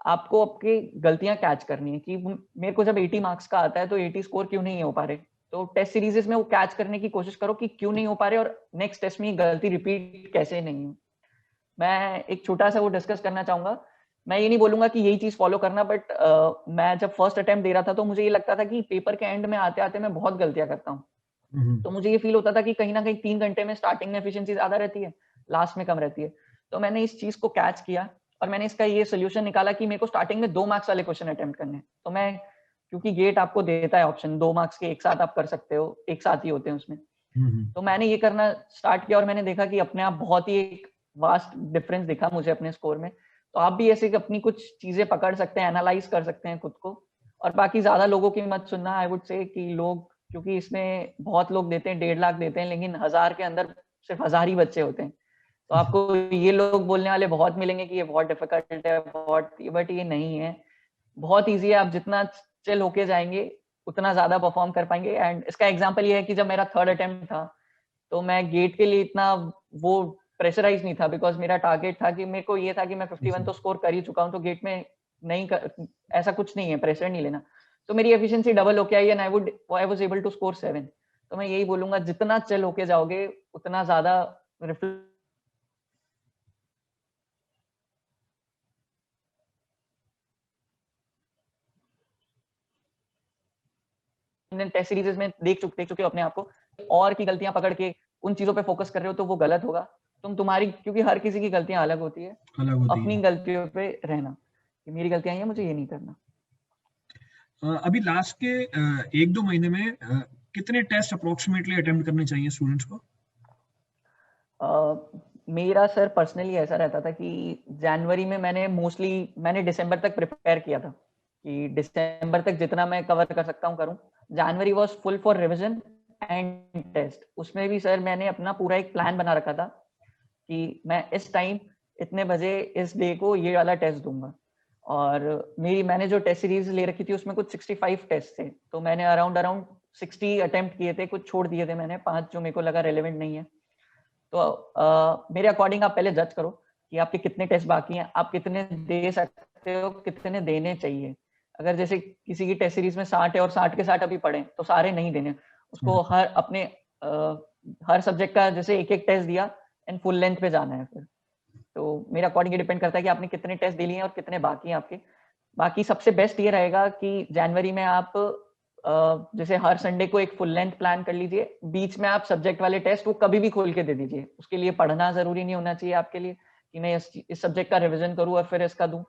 आपको आपकी गलतियां कैच करनी है कि मेरे को जब 80 मार्क्स का आता है तो 80 स्कोर क्यों नहीं हो पा रहे। तो टेस्ट सीरीज में वो कैच करने की कोशिश करो कि क्यों नहीं हो पा रहे, और नेक्स्ट टेस्ट में ये गलती रिपीट कैसे नहीं हो। मैं एक छोटा सा वो डिस्कस करना चाहूंगा। मैं ये नहीं बोलूंगा कि यही चीज फॉलो करना, बट मैं जब फर्स्ट अटेम्प्ट दे रहा था तो मुझे ये लगता था कि पेपर के एंड में आते आते मैं बहुत गलतियां करता हूँ। तो मुझे ये फील होता था कि कहीं ना कहीं 3 घंटे में स्टार्टिंग में एफिशिएंसी ज्यादा रहती है, लास्ट में कम रहती है। तो मैंने इस चीज को कैच किया, और मैंने इसका ये सोल्यूशन निकाला कि मेरे को स्टार्टिंग में 2 मार्क्स वाले क्वेश्चन अटेम्प्ट करने हैं। तो मैं, क्योंकि गेट आपको देता है ऑप्शन 2 मार्क्स के एक साथ आप कर सकते हो, एक साथ ही होते हैं उसमें। तो मैंने ये करना स्टार्ट किया, और मैंने देखा कि अपने आप बहुत ही एक वास्ट डिफरेंस दिखा मुझे अपने स्कोर में। तो आप भी ऐसे अपनी कुछ चीजें पकड़ सकते हैं, एनालाइज कर सकते हैं खुद को। और बाकी ज्यादा लोगों की मत सुनना। आई वुड से कि लोग, क्योंकि इसमें बहुत लोग देते हैं, 1.5 लाख देते हैं, लेकिन 1000 के अंदर सिर्फ 1000 ही बच्चे होते हैं। तो आपको ये लोग बोलने वाले बहुत मिलेंगे कि ये बहुत डिफिकल्ट है, बहुत, बट ये नहीं है, बहुत ईजी है। आप जितना चिल होके जाएंगे उतना ज्यादा परफॉर्म कर पाएंगे। एंड इसका एग्जांपल ये है कि जब मेरा थर्ड अटेम्प्ट था, तो मैं गेट के लिए इतना वो प्रेशराइज नहीं था, बिकॉज मेरा टारगेट था कि मेरे को ये था कि मैं 51 तो स्कोर कर ही चुका हूँ, तो गेट में नहीं कर, ऐसा कुछ नहीं है, प्रेशर नहीं लेना। तो मेरी एफिशिएंसी डबल होके आई, and I was able to score 7। तो मैं यही बोलूंगा, जितना चिल होके जाओगे उतना ज्यादा टेस्ट सीरीज में देख चुके हो अपने आप को, और की गलतियां पकड़ के उन चीजों पे फोकस कर रहे हो, तो वो गलत होगा। तुम्हारी, क्योंकि हर किसी की गलतियां अलग होती है, अपनी गलतियों पे रहना कि मेरी गलतियां हैं, मुझे ये नहीं करना। अभी लास्ट के 1-2 महीने में कितने टेस्ट अप्रोक्सीमेटली अटेम्प्ट करने चाहिए स्टूडेंट्स को? मेरा सर पर्सनली ऐसा रहता था कि जनवरी में मैंने दिसंबर तक प्रिपेयर किया था कि दिसंबर तक जितना मैं कवर कर सकता हूँ करूँ। January was full for revision and test. उसमें भी सर मैंने अपना पूरा एक प्लान बना रखा था कि मैं इस टाइम इतने बजे इस डे को ये वाला टेस्ट दूंगा। और मैंने जो टेस्ट सीरीज ले रखी थी उसमें कुछ 65 टेस्ट थे, तो मैंने अराउंड 60 अटेम्प्ट किए थे, कुछ छोड़ दिए थे मैंने 5 जो मेरे को लगा रेलेवेंट नहीं है। तो मेरे अकॉर्डिंग आप पहले जज करो कि आपके कितने टेस्ट बाकी हैं, आप कितने दे सकते हो, कितने देने चाहिए। अगर जैसे किसी की टेस्ट सीरीज में 60 है और 60 के 60 अभी पढ़े, तो सारे नहीं देने उसको। हर सब्जेक्ट का जैसे एक एक टेस्ट दिया एंड फुल लेंथ पे जाना है फिर। तो मेरे अकॉर्डिंग ये डिपेंड करता है कि आपने कितने टेस्ट दे लिए हैं और कितने बाकी हैं आपके। बाकी सबसे बेस्ट ये रहेगा कि जनवरी में आप जैसे हर संडे को एक फुल लेंथ प्लान कर लीजिए, बीच में आप सब्जेक्ट वाले टेस्ट वो कभी भी खोल के दे दीजिए। उसके लिए पढ़ना जरूरी नहीं होना चाहिए आपके लिए कि मैं इस सब्जेक्ट का रिवीजन करूँ और फिर इसका दूं।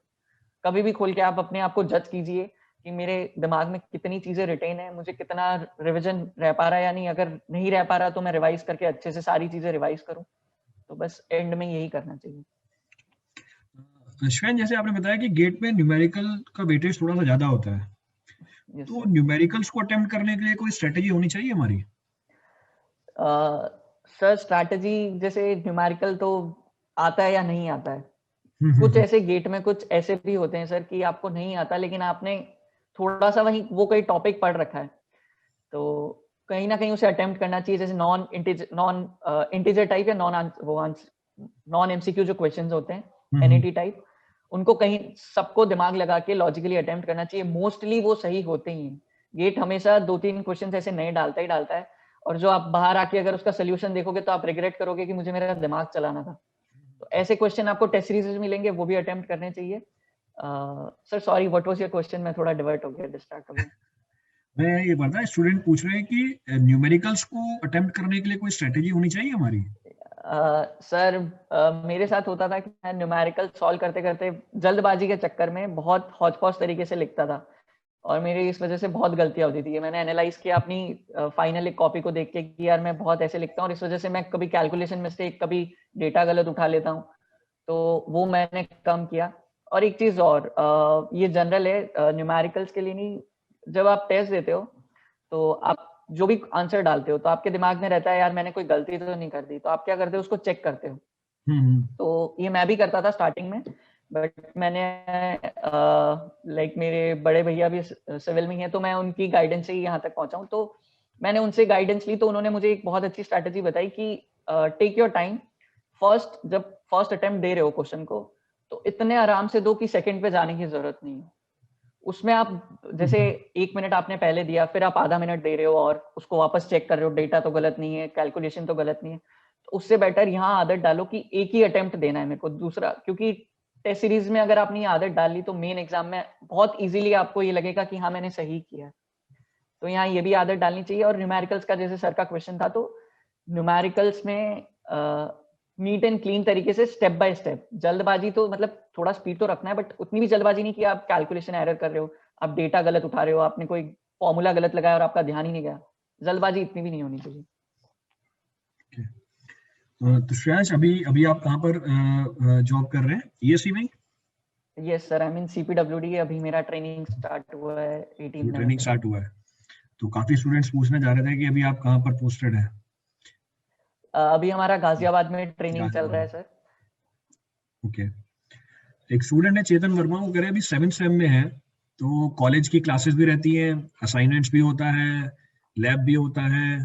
कभी भी खोल के आप अपने आप को जज कीजिए कि मेरे दिमाग में कितनी चीजें रिटेन है, मुझे कितना रिवीजन रह पा रहा है या नहीं। अगर नहीं रह पा रहा तो मैं रिवाइज करके अच्छे से सारी चीजें रिवाइज करूँ। तो बस एंड में यही करना चाहिए। श्वेन, जैसे आपने बताया कि गेट में न्यूमेरिकल का वेटेज थोड़ा सा ज्यादा होता है, यस तो सर। न्यूमेरिकल्स को अटेम्प्ट करने के लिए कोई स्ट्रेटेजी होनी चाहिए हमारी? सर स्ट्रैटेजी जैसे न्यूमेरिकल तो आता है या नहीं आता है, हम्म, कुछ ऐसे गेट में कुछ ऐसे भी होते हैं सर कि आपको नहीं आता लेकिन आपने थोड़ा सा वही वो कोई टॉपिक पढ़ रखा है, तो कहीं ना कहीं उसे अटेम्प्ट करना चाहिए। जैसे नॉन इंटीजर टाइप या नॉन एमसीक्यू जो क्वेश्चंस होते हैं, हम्म, एनईटी टाइप, उनको कहीं सबको दिमाग लगा के लॉजिकली अटेम्प्ट करना चाहिए। मोस्टली वो सही होते ही हैं। गेट हमेशा 2-3 क्वेश्चन ऐसे नए डालता ही डालता है, और जो आप बाहर आके अगर उसका सोल्यूशन देखोगे तो आप रिग्रेट करोगे कि मुझे मेरा दिमाग चलाना था। तो ऐसे क्वेश्चन आपको टेस्ट सीरीज में मिलेंगे, वो भी अटेम्प्ट करने चाहिए। Sir sorry, what was your question? मैं थोड़ा डिवर्ट हो गया, डिस्ट्रैक्ट हो गया। मैं ये पता है, स्टूडेंट पूछ रहे हैं कि न्यूमेरिकल्स को अटेम्प्ट करने के लिए कोई स्ट्रेटेजी होनी चाहिए हमारी? सर मेरे साथ होता था कि मैं न्यूमेरिकल सॉल्व करते करते जल्दबाजी के चक्कर में बहुत हौच पौच तरीके से लिखता था, और मेरी इस वजह से बहुत गलतियां होती थी। ये मैंने एनालाइज किया अपनी फाइनल एक कॉपी को देख के कि यार मैं बहुत ऐसे लिखता हूँ, और इस वजह से मैं कभी कैलकुलेशन मिस्टेक, कभी डेटा गलत उठा लेता हूँ, तो वो मैंने कम किया। और एक चीज और, ये जनरल है, न्यूमेरिकल्स के लिए नहीं, जब आप टेस्ट देते हो तो आप जो भी आंसर डालते हो तो आपके दिमाग में रहता है यार मैंने कोई गलती तो नहीं कर दी, तो आप क्या करते हो, उसको चेक करते हो। हम्म, तो ये मैं भी करता था स्टार्टिंग में, बट मैंने लाइक मेरे बड़े भैया भी सिविल में ही हैं, तो मैं उनकी गाइडेंस से ही यहाँ तक पहुंचा हूँ। तो मैंने उनसे गाइडेंस ली, तो उन्होंने मुझे एक बहुत अच्छी स्ट्रैटेजी बताई कि टेक योर टाइम। जब फर्स्ट अटेम्प्ट दे रहे हो क्वेश्चन को, तो इतने आराम से दो कि सेकंड पे जाने की जरूरत नहीं है। उसमें आप जैसे हम्म, 1 मिनट आपने पहले दिया, फिर आप आधा मिनट दे रहे हो और उसको वापस चेक कर रहे हो, डेटा तो गलत नहीं है, कैलकुलेशन तो गलत नहीं है। तो उससे बेटर यहाँ आदत डालो कि एक ही अटेम्प्ट देना है मेरे को दूसरा, क्योंकि टेस्ट सीरीज में अगर आपने ये आदत डाल ली तो मेन एग्जाम में बहुत इजीली आपको ये लगेगा कि हाँ मैंने सही किया है। तो यहाँ ये भी आदत डालनी चाहिए। और न्यूमेरिकल्स का जैसे सर का क्वेश्चन था, तो न्यूमेरिकल्स में नीट एंड क्लीन तरीके से स्टेप बाय स्टेप, जल्दबाजी तो मतलब थोड़ा स्पीड तो रखना है, बट उतनी भी जल्दबाजी नहीं कि आप कैलकुलेशन एरर कर रहे हो, आप डेटा गलत उठा रहे हो, आपने कोई फॉर्मूला गलत लगाया और आपका ध्यान ही नहीं गया। जल्दबाजी इतनी भी नहीं होनी चाहिए। तो श्रेयांश, अभी अभी आप कहाँ पर जॉब कर रहे हैं, ईएससी में? Yes sir, I mean CPWD, अभी मेरा ट्रेनिंग स्टार्ट हुआ है 18 ट्रेनिंग नवंबर से। स्टार्ट हुआ है, तो काफी स्टूडेंट्स पूछने जा रहे थे कि अभी आप कहाँ पर पोस्टेड है? अभी हमारा गाजियाबाद में ट्रेनिंग चल रहा गाजियाबाद। है सर। ओके। एक स्टूडेंट है चेतन वर्मा, वो कह रहे हैं अभी 7th सेम में है, तो कॉलेज की क्लासेस भी रहती हैं, असाइनमेंट्स भी होता है, लैब भी होता है,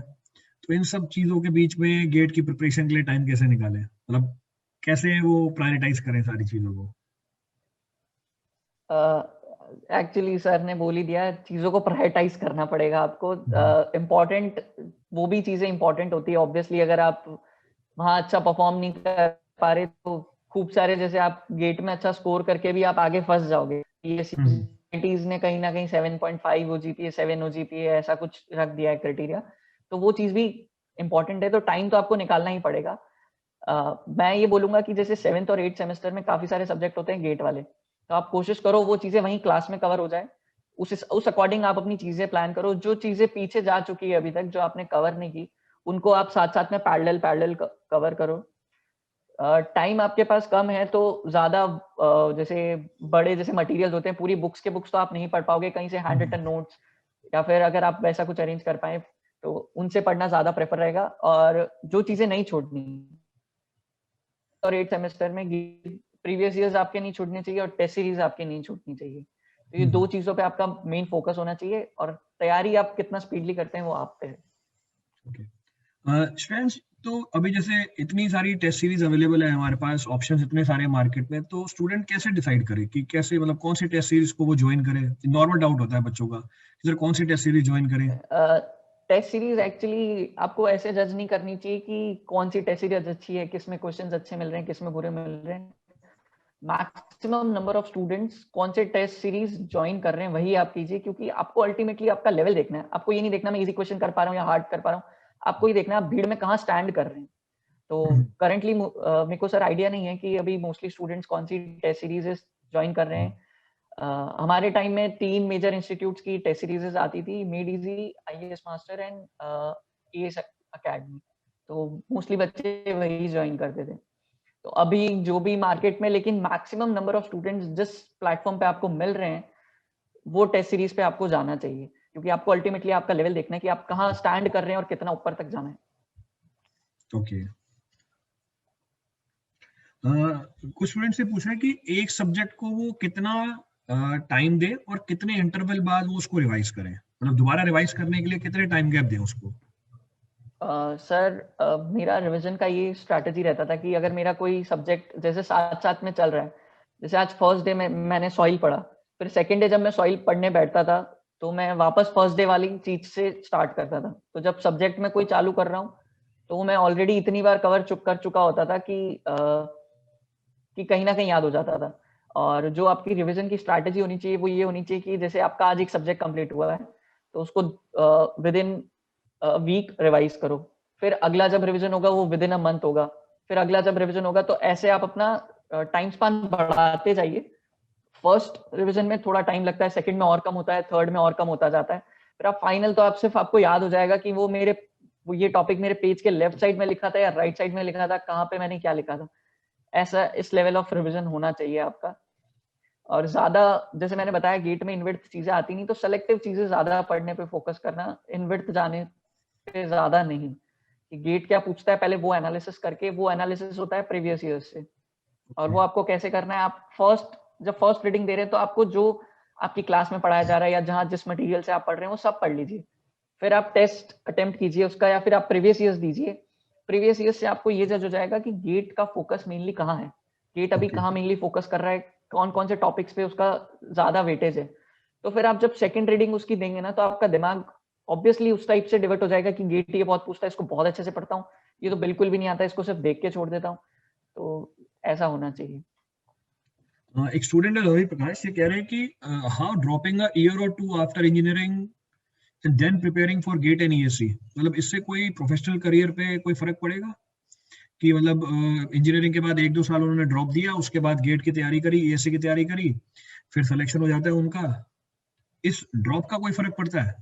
तो इन सब चीजों के बीच में गेट की प्रिपरेशन के लिए टाइम कैसे निकालें, मतलब कैसे वो प्रायोरिटाइज करें सारी चीजों को? एक्चुअली सर ने बोल ही दिया, चीजों को प्रायोरिटाइज करना पड़ेगा आपको। हम्म, इम्पोर्टेंट, वो भी चीजें इंपॉर्टेंट होती है ऑब्वियसली। अगर आप वहाँ अच्छा परफॉर्म नहीं कर पा रहे तो खूब सारे, जैसे आप गेट में अच्छा स्कोर करके भी आप आगे फंस जाओगे। ये हम्म, सीटीज ने कहीं ना कहीं 7.5 ओजीपीए, 7 ओजीपीए ऐसा कुछ रख दिया है क्राइटेरिया, तो वो चीज भी इंपॉर्टेंट है। तो टाइम तो आपको निकालना ही पड़ेगा। मैं ये बोलूंगा कि जैसे 7th और 8th सेमेस्टर में काफी सारे सब्जेक्ट होते हैं गेट वाले, तो आप कोशिश करो वो चीजें वहीं क्लास में कवर हो जाए। उस अकॉर्डिंग आप अपनी चीजें प्लान करो। जो चीजें पीछे जा चुकी है अभी तक, जो आपने कवर नहीं की, उनको आप साथ साथ में पैरेलल पैरेलल कवर करो। टाइम आपके पास कम है तो ज्यादा जैसे बड़े जैसे मटेरियल्स होते हैं, पूरी बुक्स के बुक्स तो आप नहीं पढ़ पाओगे, कहीं से हैंड हम्म, रिटन नोट्स, या फिर अगर आप वैसा कुछ अरेंज कर पाए तो उनसे पढ़ना ज्यादा प्रेफर रहेगा। और जो चीजें नहीं छोड़नी, और 8 सेमेस्टर में प्रीवियस ईयर्स आपके नहीं छूटने चाहिए और टेस्ट सीरीज आपके नहीं छूटनी चाहिए। तो ये हम्म, दो चीजों पे आपका मेन फोकस होना चाहिए, और तैयारी आप कितना स्पीडली करते हैं वो आप पे है। ओके। श्रेयांश, तो अभी जैसे इतनी सारी टेस्ट सीरीज अवेलेबल है हमारे पास, ऑप्शंस इतने सारे मार्केट में, तो स्टूडेंट कैसे डिसाइड करे कि कैसे, मतलब कौन सी टेस्ट सीरीज को वो ज्वाइन करे? नॉर्मल डाउट होता है बच्चों का कि सर कौन सी टेस्ट सीरीज ज्वाइन करें। टेस्ट सीरीज एक्चुअली आपको ऐसे जज नहीं करनी चाहिए कि कौन सी टेस्ट सीरीज अच्छी है, किसमें क्वेश्चंस अच्छे मिल रहे हैं, किसमें बुरे मिल रहे हैं। मैक्सिमम नंबर ऑफ स्टूडेंट्स कौन से टेस्ट सीरीज ज्वाइन कर रहे हैं वही आप कीजिए, क्योंकि आपको अल्टीमेटली आपका लेवल देखना है। आपको ये नहीं देखना मैं इजी क्वेश्चन कर पा रहा हूँ या हार्ड कर पा रहा हूँ, आपको ये देखना है आप भीड़ में कहाँ स्टैंड कर रहे हैं। तो करंटली मेरे को सर आइडिया नहीं है कि अभी मोस्टली स्टूडेंट्स कौन सी टेस्ट सीरीज ज्वाइन कर रहे हैं। हमारे टाइम में 3 मेजर इंस्टीट्यूट्स की टेस्ट सीरीज आती थी, made easy, IAS master and as academy. तो मोस्टली बच्चे वही ज्वाइन करते थे। तो अभी जो भी मार्केट में, लेकिन मैक्सिमम नंबर ऑफ स्टूडेंट्स जिस प्लेटफॉर्म पे आपको मिल रहे हैं वो टेस्ट सीरीज पे आपको जाना चाहिए, क्योंकि आपको अल्टीमेटली आपका लेवल देखना है कि आप कहाँ स्टैंड कर रहे हैं और कितना ऊपर तक जाना है। ओके। कुछ स्टूडेंट से पूछा है कि एक सब्जेक्ट को वो कितना टाइम दे और कितने इंटरवल बाद वो उसको रिवाइज करें, मतलब दोबारा रिवाइज करने के लिए कितने टाइम गैप दें उसको? सर मेरा रिवीजन का ये स्ट्रैटेजी रहता था कि अगर मेरा कोई सब्जेक्ट जैसे साथ साथ में चल रहा है, जैसे आज फर्स्ट डे में मैंने सॉइल पढ़ा, फिर सेकेंड डे जब मैं सॉइल पढ़ने बैठता था तो मैं वापस फर्स्ट डे वाली चीज से स्टार्ट करता था। तो जब सब्जेक्ट में कोई चालू कर रहा हूँ तो मैं ऑलरेडी इतनी बार कवर कर चुका होता था कि कहीं ना कहीं याद हो जाता था। और जो आपकी रिवीजन की स्ट्रैटेजी होनी चाहिए वो ये होनी चाहिए कि जैसे आपका आज एक सब्जेक्ट कंप्लीट हुआ है तो उसको विद इन वीक रिवाइज करो, फिर अगला जब रिवीजन होगा वो विद इन अ मंथ होगा, फिर अगला जब रिवीजन होगा, तो ऐसे आप अपना टाइम स्पान बढ़ाते जाइए। फर्स्ट रिवीजन में थोड़ा टाइम लगता है, सेकंड में और कम होता है, थर्ड में और कम होता जाता है, फिर आप फाइनल तो आप सिर्फ आपको याद हो जाएगा कि वो ये टॉपिक मेरे पेज के लेफ्ट साइड में लिखा था या राइट साइड में लिखा था, कहाँ पे मैंने क्या लिखा था। ऐसा इस लेवल ऑफ रिवीजन होना चाहिए आपका। और ज्यादा, जैसे मैंने बताया, गेट में इनविड्थ चीजें आती नहीं, तो सेलेक्टिव चीजें ज्यादा पढ़ने पे फोकस करना, इनविड्थ जाने पे ज्यादा नहीं। कि गेट क्या पूछता है पहले वो एनालिसिस करके, वो एनालिसिस होता है प्रीवियस ईयर से, और वो आपको कैसे करना है। आप जब फर्स्ट रीडिंग दे रहे हैं तो आपको जो आपकी क्लास में पढ़ाया जा रहा है या जहां जिस मटेरियल से आप पढ़ रहे हैं वो सब पढ़ लीजिए, फिर आप टेस्ट अटेम्प्ट कीजिए उसका, या फिर आप प्रीवियस ईयर्स दीजिए। प्रीवियस ईयर्स से आपको ये जज हो जाएगा कि गेट का फोकस मेनली कहाँ है, गेट अभी ओके। कहाँ मेनली फोकस कर रहा है, कौन कौन से टॉपिक्स पे उसका ज्यादा वेटेज है। तो फिर आप जब सेकंड रीडिंग उसकी देंगे ना, तो आपका दिमाग ऑब्वियसली उस टाइप से डिवर्ट हो जाएगा कि गेट ये बहुत पूछता है, इसको बहुत अच्छे से पढ़ता हूँ, ये तो बिल्कुल भी नहीं आता, इसको सिर्फ देख के छोड़ देता हूँ। तो ऐसा होना चाहिए। एक स्टूडेंट है रवि प्रकाश, ये कह रहे हैं कि हाउ ड्रॉपिंग अ ईयर और two after engineering and then preparing for GATE and ESC, मतलब इससे कोई प्रोफेशनल करियर पे कोई फर्क पड़ेगा? कि मतलब इंजीनियरिंग के बाद 1-2 साल उन्होंने ड्रॉप दिया, उसके बाद गेट की तैयारी करी, ईएससी की तैयारी करी, फिर सिलेक्शन हो जाता है उनका, इस ड्रॉप का कोई फर्क पड़ता है?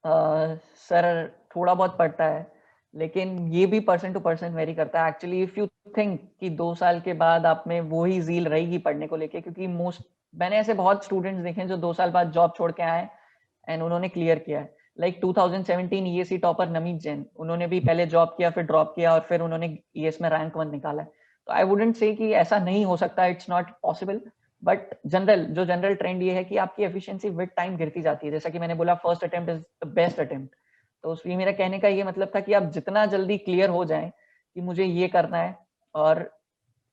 सर थोड़ा बहुत पड़ता है, लेकिन ये भी पर्सन टू पर्सन वेरी करता है एक्चुअली। इफ यू थिंक कि 2 साल के बाद आप में वो ही जील रहेगी पढ़ने को लेके, क्योंकि मोस्ट, मैंने ऐसे बहुत स्टूडेंट्स देखे हैं जो 2 साल बाद जॉब छोड़ के आए एंड उन्होंने क्लियर किया है। लाइक 2017 ईएससी टॉपर नमीत जैन, उन्होंने भी पहले जॉब किया, फिर ड्रॉप किया, और फिर उन्होंने ईएस में रैंक 1 निकाला है। तो आई वुडेंट से कि ऐसा नहीं हो सकता, it's not possible, but general trend ये है कि आपकी एफिशिएंसी विद टाइम गिरती जाती है। जैसा कि मैंने बोला, first attempt is the best attempt. तो उसमें मेरा कहने का ये मतलब था कि आप जितना जल्दी क्लियर हो जाएं कि मुझे ये करना है, और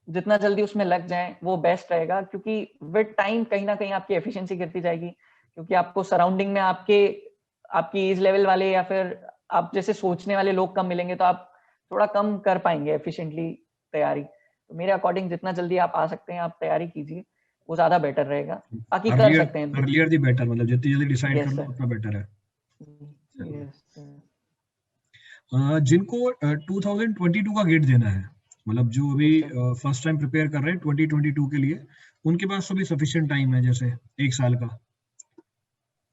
जितना जल्दी उसमें लग जाएं वो बेस्ट रहेगा, क्योंकि विद टाइम कहीं ना कहीं आपकी एफिशिएंसी गिरती जाएगी, क्योंकि आपको सराउंडिंग में आपकी एज लेवल वाले या फिर आप जैसे सोचने वाले लोग कम मिलेंगे, तो आप थोड़ा कम कर पाएंगे एफिशिएंटली तैयारी। तो मेरे अकॉर्डिंग जितना जल्दी आप आ सकते हैं आप तैयारी कीजिए, वो ज्यादा बेटर रहेगा। बाकी कर अर्लियर सकते हैं। अर्लियर दी बेटर, मतलब जितनी जल्दी डिसाइड कर यस लो सर। उतना बेटर है। यस। जिनको 2022 का गेट देना है, मतलब जो अभी yes sir. First time prepare कर रहे हैं 2022 के लिए, उनके पास तो भी सफिशिएंट टाइम है, जैसे 1 साल का,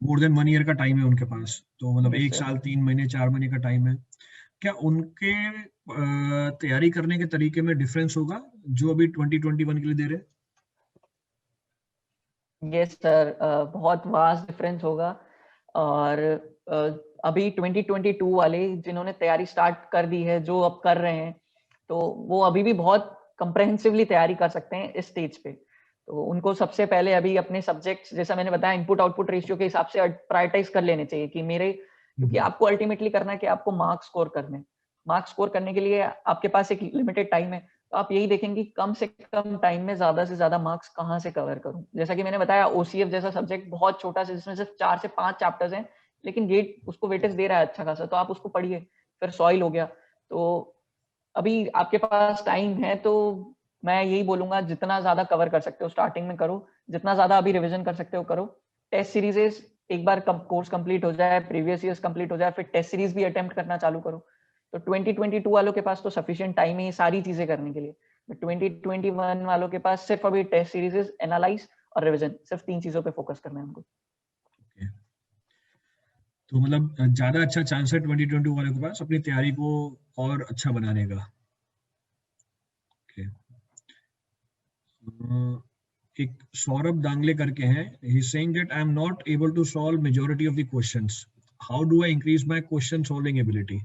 मोर देन 1 ईयर का टाइम है उनके पास, तो मतलब यस एक सर। साल 3 महीने 4 महीने का टाइम है। क्या उनके तैयारी करने के तरीके में डिफरेंस होगा जो अभी 2021 के लिए दे रहे हैं? यस सर, बहुत वास्ट डिफरेंस होगा। और अभी 2022 वाले जिन्होंने तैयारी स्टार्ट कर दी है, जो अब कर रहे हैं, तो वो अभी भी बहुत कंप्रेहेंसिवली तैयारी कर सकते हैं इस स्टेज पे। तो उनको सबसे पहले अभी अपने सब्जेक्ट्स, जैसा मैंने बताया, इनपुट आउटपुट रेशियो के हिसाब से प्रायोरिटाइज कर लेने चाहिए कि मेरे, क्योंकि आपको अल्टीमेटली करना है कि आपको मार्क्स स्कोर करने, मार्क्स स्कोर करने के लिए आपके पास एक लिमिटेड टाइम है। तो आप यही देखेंगे कि कम से कम टाइम में ज्यादा से ज्यादा मार्क्स कहाँ से कवर करूं। जैसा कि मैंने बताया, ओसीएफ जैसा सब्जेक्ट बहुत छोटा सा, जिसमें सिर्फ 4 से 5 चैप्टर्स हैं, लेकिन गेट उसको वेटेज दे रहा है अच्छा खासा, तो आप उसको पढ़िए। फिर सॉइल हो गया। तो अभी आपके पास टाइम है, तो मैं यही बोलूंगा, जितना ज्यादा कवर कर सकते हो स्टार्टिंग में करो, जितना ज्यादा अभी रिवीजन कर सकते हो करो। टेस्ट सीरीज एक बार कोर्स कंप्लीट हो जाए, प्रीवियस ईयर्स कंप्लीट हो जाए, फिर टेस्ट सीरीज भी अटेम्प्ट करना चालू करो। तो 2022 वालों के पास तो सफिशिएंट टाइम है ये सारी चीजें करने के लिए। 2021 वालों के पास सिर्फ अभी टेस्ट सीरीज, एनालाइज और रिवीजन, सिर्फ 3 चीजों पे फोकस करना है हमको। Okay. तो मतलब ज्यादा अच्छा चांस है 2022 वाले के पास अपनी तैयारी को और अच्छा बनाने का। एक सौरभ दांगले करके हैं, he is saying that I am not able to solve majority of the questions, how do I increase my question solving ability.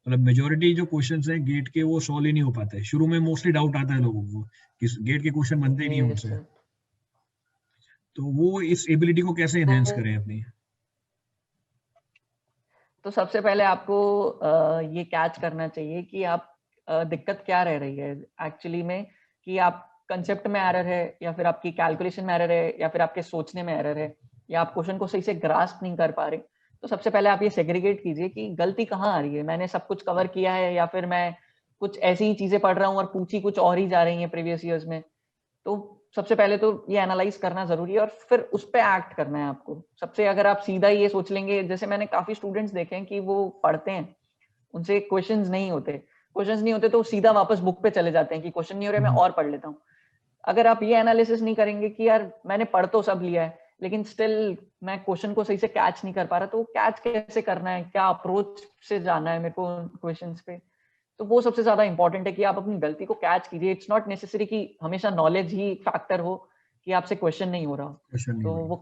मतलब मेजॉरिटी जो क्वेश्चंस हैं गेट के वो सॉल्व ही नहीं हो पाते, शुरू में मोस्टली डाउट आता है लोगों को कि गेट के क्वेश्चन बनते ही नहीं हैं Yes, उनसे, sir. तो वो इस एबिलिटी को कैसे एनहेंस तो करें अपनी। तो सबसे पहले आपको ये कैच करना चाहिए कि आप दिक्कत क्या रह रही है एक्चुअली में, कि आप कंसेप्ट में एरर है, या फिर आपकी कैलकुलेशन में एरर है, या फिर आपके सोचने में एरर है, या आप क्वेश्चन को सही से ग्रास्प नहीं कर पा रहे। तो सबसे पहले आप ये सेग्रीगेट कीजिए कि गलती कहाँ आ रही है, मैंने सब कुछ कवर किया है या फिर मैं कुछ ऐसी ही चीजें पढ़ रहा हूँ और पूछी कुछ और ही जा रही है प्रीवियस ईयर्स में। तो सबसे पहले तो ये एनालाइज करना जरूरी है और फिर उस पर एक्ट करना है आपको। सबसे अगर आप सीधा ये सोच लेंगे, जैसे मैंने काफी स्टूडेंट्स देखे हैं कि वो पढ़ते हैं, उनसे क्वेश्चंस नहीं होते तो सीधा वापस बुक पे चले जाते हैं कि क्वेश्चन नहीं हो रहे, मैं और पढ़ लेता हूँ। अगर आप ये एनालिसिस नहीं करेंगे कि यार मैंने पढ़ तो सब लिया है लेकिन स्टिल मैं क्वेश्चन को सही से कैच नहीं कर पा रहा, तो कैच कैसे करना है, क्या अप्रोच से जाना है मेरे को क्वेश्चंस पे, तो वो सबसे ज्यादा इंपॉर्टेंट है कि आप अपनी गलती को कैच कीजिए। इट्स नॉट नेसेसरी कि हमेशा नॉलेज ही फैक्टर हो कि आपसे क्वेश्चन नहीं हो रहा हो। क्वेश्चन नहीं तो हो रहा। वो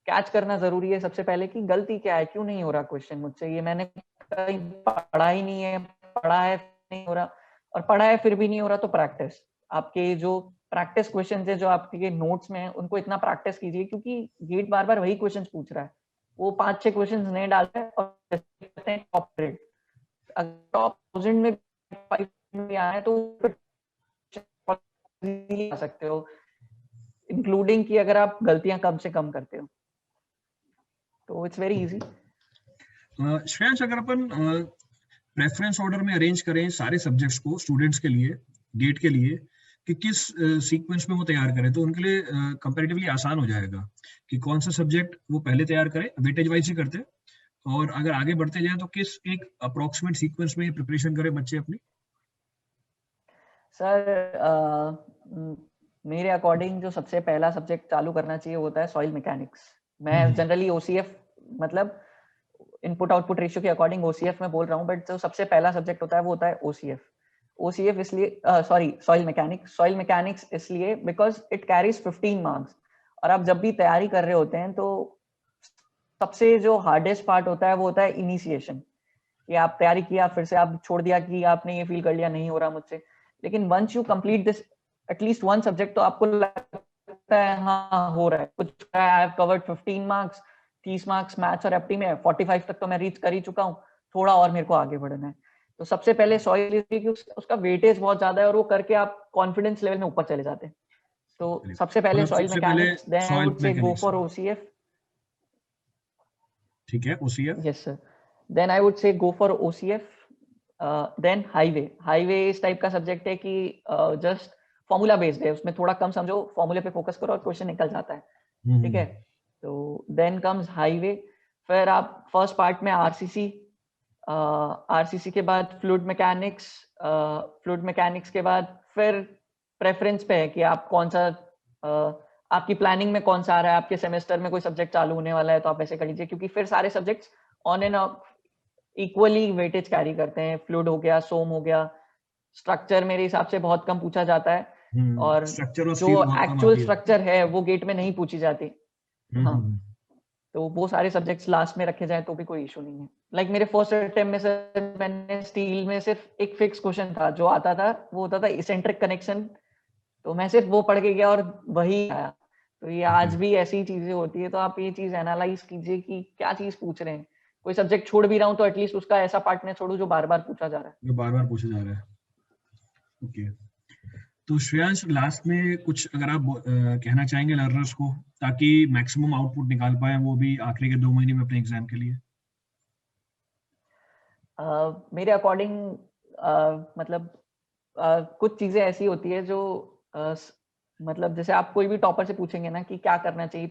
कैच करना जरूरी है सबसे पहले कि गलती क्या है, क्यों नहीं हो रहा क्वेश्चन मुझसे, ये मैंने कहीं पढ़ा ही नहीं है, पढ़ा है नहीं हो रहा, और पढ़ा है फिर भी नहीं हो रहा तो प्रैक्टिस। आपके जो प्रैक्टिस क्वेश्चन है जो आपके नोट्स में है उनको इतना प्रैक्टिस कीजिए, क्योंकि गेट बार बार वही क्वेश्चन पूछ रहा है, वो 5-6 क्वेश्चन नए डाल रहे हैं और कहते हैं टॉप ग्रेड। अगर टॉप 1000 में 5 में आए हैं तो आ सकते हो, इंक्लूडिंग कि अगर आप गलतियां कम से कम करते हो, तो इट्स वेरी इजी। श्रेयांश, अगर अपन प्रेफरेंस ऑर्डर में अरेंज करें सारे सब्जेक्ट्स को स्टूडेंट्स के लिए, गेट के लिए, कि किस सीक्वेंस में वो तैयार करें तो उनके लिए कंपैरेटिवली आसान हो जाएगा कि कौन सा सब्जेक्ट वो पहले तैयार करें, वेटेज वाइज ही करते हैं, और अगर आगे बढ़ते जाएं तो किस एक अप्रोक्सीमेट सीक्वेंस में प्रिपरेशन करें बच्चे अपनी। सर मेरे अकॉर्डिंग जो सबसे पहला सब्जेक्ट चालू करना चाहिए होता है सॉइल मैकेनिक्स। मैं जनरली ओसीएफ मतलब इनपुट आउटपुट रेशियो के अकॉर्डिंग ओसीएफ में बोल रहा हूँ, बट जो सबसे पहला सब्जेक्ट होता है वो होता है ओसीएफ। ओसीएफ इसलिए सॉरी सॉइल मैकेनिक्स इसलिए बिकॉज इट कैरीज 15 मार्क्स, और आप जब भी तैयारी कर रहे होते हैं तो सबसे जो हार्डेस्ट पार्ट होता है वो होता है इनिशिएशन, कि आप तैयारी किया फिर से आप छोड़ दिया कि आपने ये फील कर लिया नहीं हो रहा मुझसे, लेकिन once you complete this at least one subject तो आपको लगता है हाँ हो रहा है कुछ, I have covered 15 marks, 30 marks maths और एप्टी में, 45 तक तो मैं रीच कर ही चुका हूँ, थोड़ा और मेरे को आगे बढ़ना है। तो सबसे पहले सॉइल की उसका वेटेज बहुत ज्यादा है और वो करके आप कॉन्फिडेंस लेवल में ऊपर चले जाते हैं। तो सबसे पहले मतलब सॉइल सबसे पहले mechanics, then I soil would say go mechanics. For OCF. ठीक है, OCF. Yes, sir. Then I would say go for OCF. Then highway इस टाइप का सब्जेक्ट है कि जस्ट फॉर्मूला बेस्ड है, उसमें थोड़ा कम समझो, फॉर्मूले पे फोकस करो और क्वेश्चन निकल जाता है। ठीक है, तो देन कम्स हाईवे, फिर आप फर्स्ट पार्ट में आरसीसी, आरसीसी के बाद फ्लूइड मैकेनिक्स के बाद फिर प्रेफरेंस पे है कि आप कौन सा आपकी प्लानिंग में कौन सा आ रहा है, आपके सेमेस्टर में कोई सब्जेक्ट चालू होने वाला है तो आप ऐसे कर लीजिए, क्योंकि फिर सारे subjects on end of equally weightage carry करते हैं। फ्लूइड हो गया, सोम हो गया, स्ट्रक्चर मेरे हिसाब से बहुत कम पूछा जाता है, और स्ट्रक्चर और जो स्टील बहुत कम एक्चुअल आती है। स्ट्रक्चर है वो गेट में नहीं पूछी जाती। हाँ, तो वो सारे सब्जेक्ट्स लास्ट में रखे जाए तो भी कोई इशू नहीं है। लाइक मेरे फर्स्ट अटेम्प्ट में सर मैंने स्टील में सिर्फ एक फिक्स क्वेश्चन था जो आता था, वो होता था इसेंट्रिक कनेक्शन, तो मैं सिर्फ वो पढ़ के गया और वही आया। तो ये आज भी ऐसी चीजें होती है, तो आप ये चीज एनालाइज कीजिए कि क्या चीज पूछ रहे हैं। कोई सब्जेक्ट छोड़ भी रहा हूँ तो एटलीस्ट उसका ऐसा पार्ट न छोड़ू जो बार बार पूछा जा रहा है। जो बार बार पूछा जा रहा है। ओके, तो श्रेयांश लास्ट में कुछ अगर आप कहना चाहेंगे लर्नर्स को ताकि मैक्सिमम आउटपुट निकाल पाए वो भी आखिरी के 2 महीने में अपने एग्जाम के लिए। मेरे अकॉर्डिंग मतलब कुछ चीजें ऐसी होती है जो मतलब जैसे आप कोई भी टॉपर से पूछेंगे ना कि क्या करना चाहिए,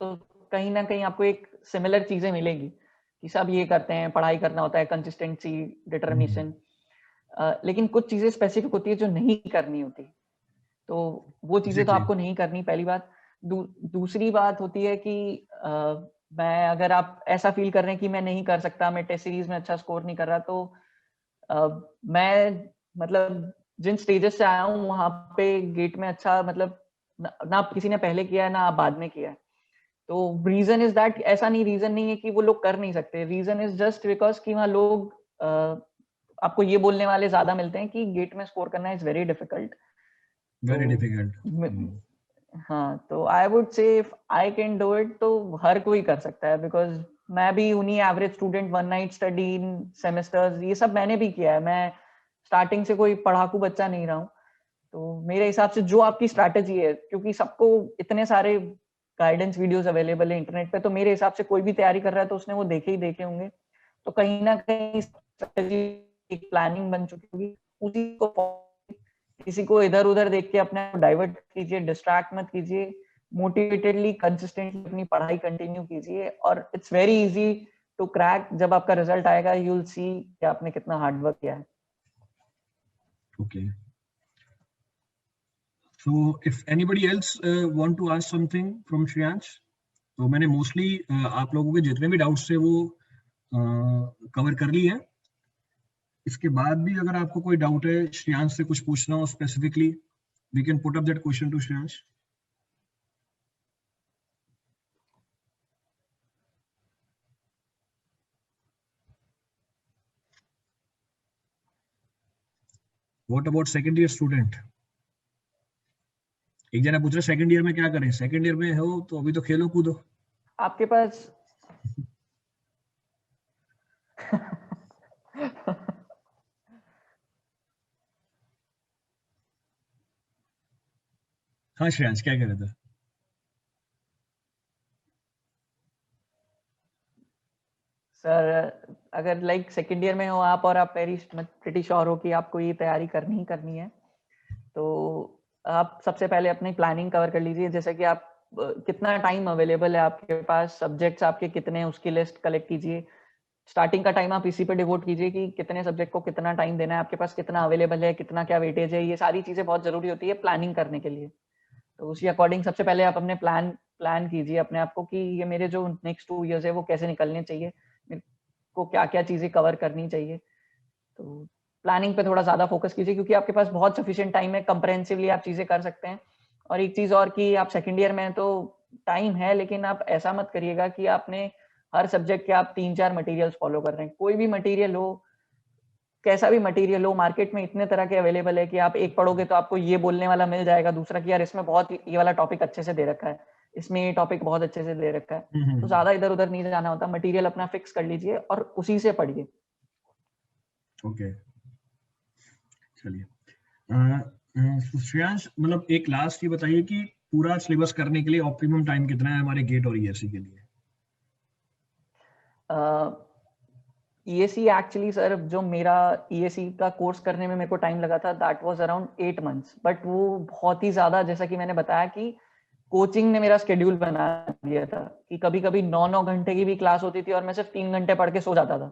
तो कहीं ना कहीं आपको एक सिमिलर चीजें मिलेंगी कि सब ये करते हैं, पढ़ाई करना होता है, कंसिस्टेंसी, डिटर्मिनेशन, लेकिन कुछ चीजें स्पेसिफिक होती है जो नहीं करनी होती, तो वो चीजें तो आपको नहीं करनी, पहली बात। दूसरी बात होती है कि मैं अगर आप ऐसा फील कर रहे हैं कि मैं नहीं कर सकता, मैं टेस्ट सीरीज में अच्छा स्कोर नहीं कर रहा, तो मैं मतलब जिन स्टेजेस से आया हूँ वहां पे गेट में अच्छा मतलब ना किसी ने पहले किया है ना बाद में किया है। तो रीजन इज दैट, ऐसा नहीं रीजन नहीं है कि वो लोग कर नहीं सकते, रीजन इज जस्ट बिकॉज कि वहाँ लोग आपको ये बोलने वाले ज्यादा मिलते हैं कि गेट में स्कोर करना इज वेरी डिफिकल्ट। तो वेरी डिफिकल्ट। हाँ, तो आई वुड से if I can do it तो हर कोई कर सकता है, बिकॉज मैं भी उन्हीं average student, one night study in semesters, ये सब मैंने भी किया है। मैं स्टार्टिंग से कोई पढ़ाकू बच्चा नहीं रहा हूँ। तो मेरे हिसाब से जो आपकी स्ट्रैटेजी है, क्योंकि सबको इतने सारे गाइडेंस वीडियोस अवेलेबल है इंटरनेट पे, तो मेरे हिसाब से कोई भी तैयारी कर रहा है तो उसने वो देखे होंगे। तो कहीं ना कहीं स्ट्रैटेजी, एक प्लानिंग बन चुकी होगी, उसी को किसी को इधर उधर देख के अपने डाइवर्ट कीजिए, डिस्ट्रैक्ट मत कीजिए, मोटिवेटेडली कंसिस्टेंटली अपनी पढ़ाई कंटिन्यू कीजिए, और it's very easy to crack. जब आपका रिजल्ट आएगा यू विल सी कि आपने कितना हार्ड वर्क किया है। Okay, so if anybody else want to ask something from Shreyansh, तो मैंने मोस्टली आप लोगों के जितने भी डाउट्स थे वो कवर कर ली है। इसके बाद भी अगर आपको कोई डाउट है, श्रेयांश से कुछ पूछना हो specifically, we can put up that question to Shreyansh. What about second year student? एक जना पूछ रहा है सेकंड ईयर में क्या करें। सेकंड ईयर में हो तो अभी तो खेलो कूदो। आपके पास हाँ श्रेयांश, क्या कह रहे थे? सर, अगर लाइक सेकेंड ईयर में हो आप और आप प्रिटी श्योर हो कि आपको ये तैयारी करनी ही करनी है, तो आप सबसे पहले अपनी प्लानिंग कवर कर लीजिए। जैसे कि आप कितना टाइम अवेलेबल है आपके पास, सब्जेक्ट्स आपके कितने हैं उसकी लिस्ट कलेक्ट कीजिए। स्टार्टिंग का टाइम आप इसी पे डिवोट कीजिए कि कितने सब्जेक्ट को कितना टाइम देना है, आपके पास कितना अवेलेबल है, कितना क्या वेटेज है। ये सारी चीजें बहुत जरूरी होती है प्लानिंग करने के लिए। तो उसी अकॉर्डिंग सबसे पहले आप अपने प्लान कीजिए अपने आप को कि ये मेरे जो नेक्स्ट 2 इयर्स है वो कैसे निकलने चाहिए, मेरे को क्या क्या चीजें कवर करनी चाहिए। तो प्लानिंग पे थोड़ा ज्यादा फोकस कीजिए, क्योंकि आपके पास बहुत सफिशिएंट टाइम है, कंप्रेहेंसिवली आप चीजें कर सकते हैं। और एक चीज और कि आप सेकंड ईयर में हैं तो टाइम है, लेकिन आप ऐसा मत करिएगा कि आपने हर सब्जेक्ट के आप 3-4 मटेरियल्स फॉलो कर रहे हैं। कोई भी मटेरियल हो, कैसा भी मटेरियल हो, मार्केट में इतने तरह के अवेलेबल है कि आप एक पढ़ोगे तो आपको ये बोलने वाला मिल जाएगा, दूसरा कि यार इसमें बहुत ये वाला टॉपिक अच्छे से दे रखा है, इसमें ये टॉपिक बहुत अच्छे से दे रखा है। तो ज्यादा इधर उधर नहीं जाना होता, मटेरियल अपना फिक्स कर लीजिए और उसी से पढ़िए। ओके, चलिए। श्रेयांश, मतलब एक लास्ट ये बताइए कि पूरा सिलेबस करने के लिए ऑप्टिमम टाइम कितना है हमारे गेट और ईएससी के लिए? ईएसी एक्चुअली सर, जो मेरा ईएसी का कोर्स करने में मेरे को टाइम लगा था that was around 8 months, but वो बहुत ही ज्यादा, जैसा कि मैंने बताया कि कोचिंग ने मेरा शेड्यूल बना दिया था कि कभी कभी 9-9 घंटे की भी क्लास होती थी और मैं सिर्फ 3 घंटे पढ़ के सो जाता था।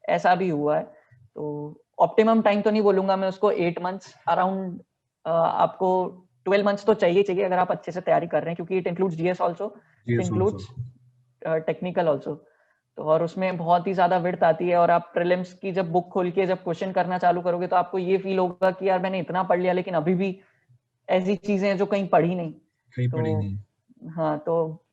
ऐसा भी हुआ है। तो ऑप्टिमम टाइम तो नहीं बोलूंगा मैं उसको, 8 मंथ्स अराउंड। आपको 12 मंथ्स तो चाहिए चाहिए अगर आप अच्छे से तैयारी कर रहे हैं, क्योंकि it includes GS also, it GS also. Includes technical also. तो और उसमें बहुत ही ज्यादा विड्थ आती है, और आप प्रीलिम्स की जब बुक खोल के जब क्वेश्चन करना चालू करोगे तो आपको ये फील होगा कि यार मैंने इतना पढ़ लिया लेकिन अभी भी ऐसी चीजें हैं जो कहीं पढ़ी नहीं। कहीं तो पड़ी नहीं। हाँ, तो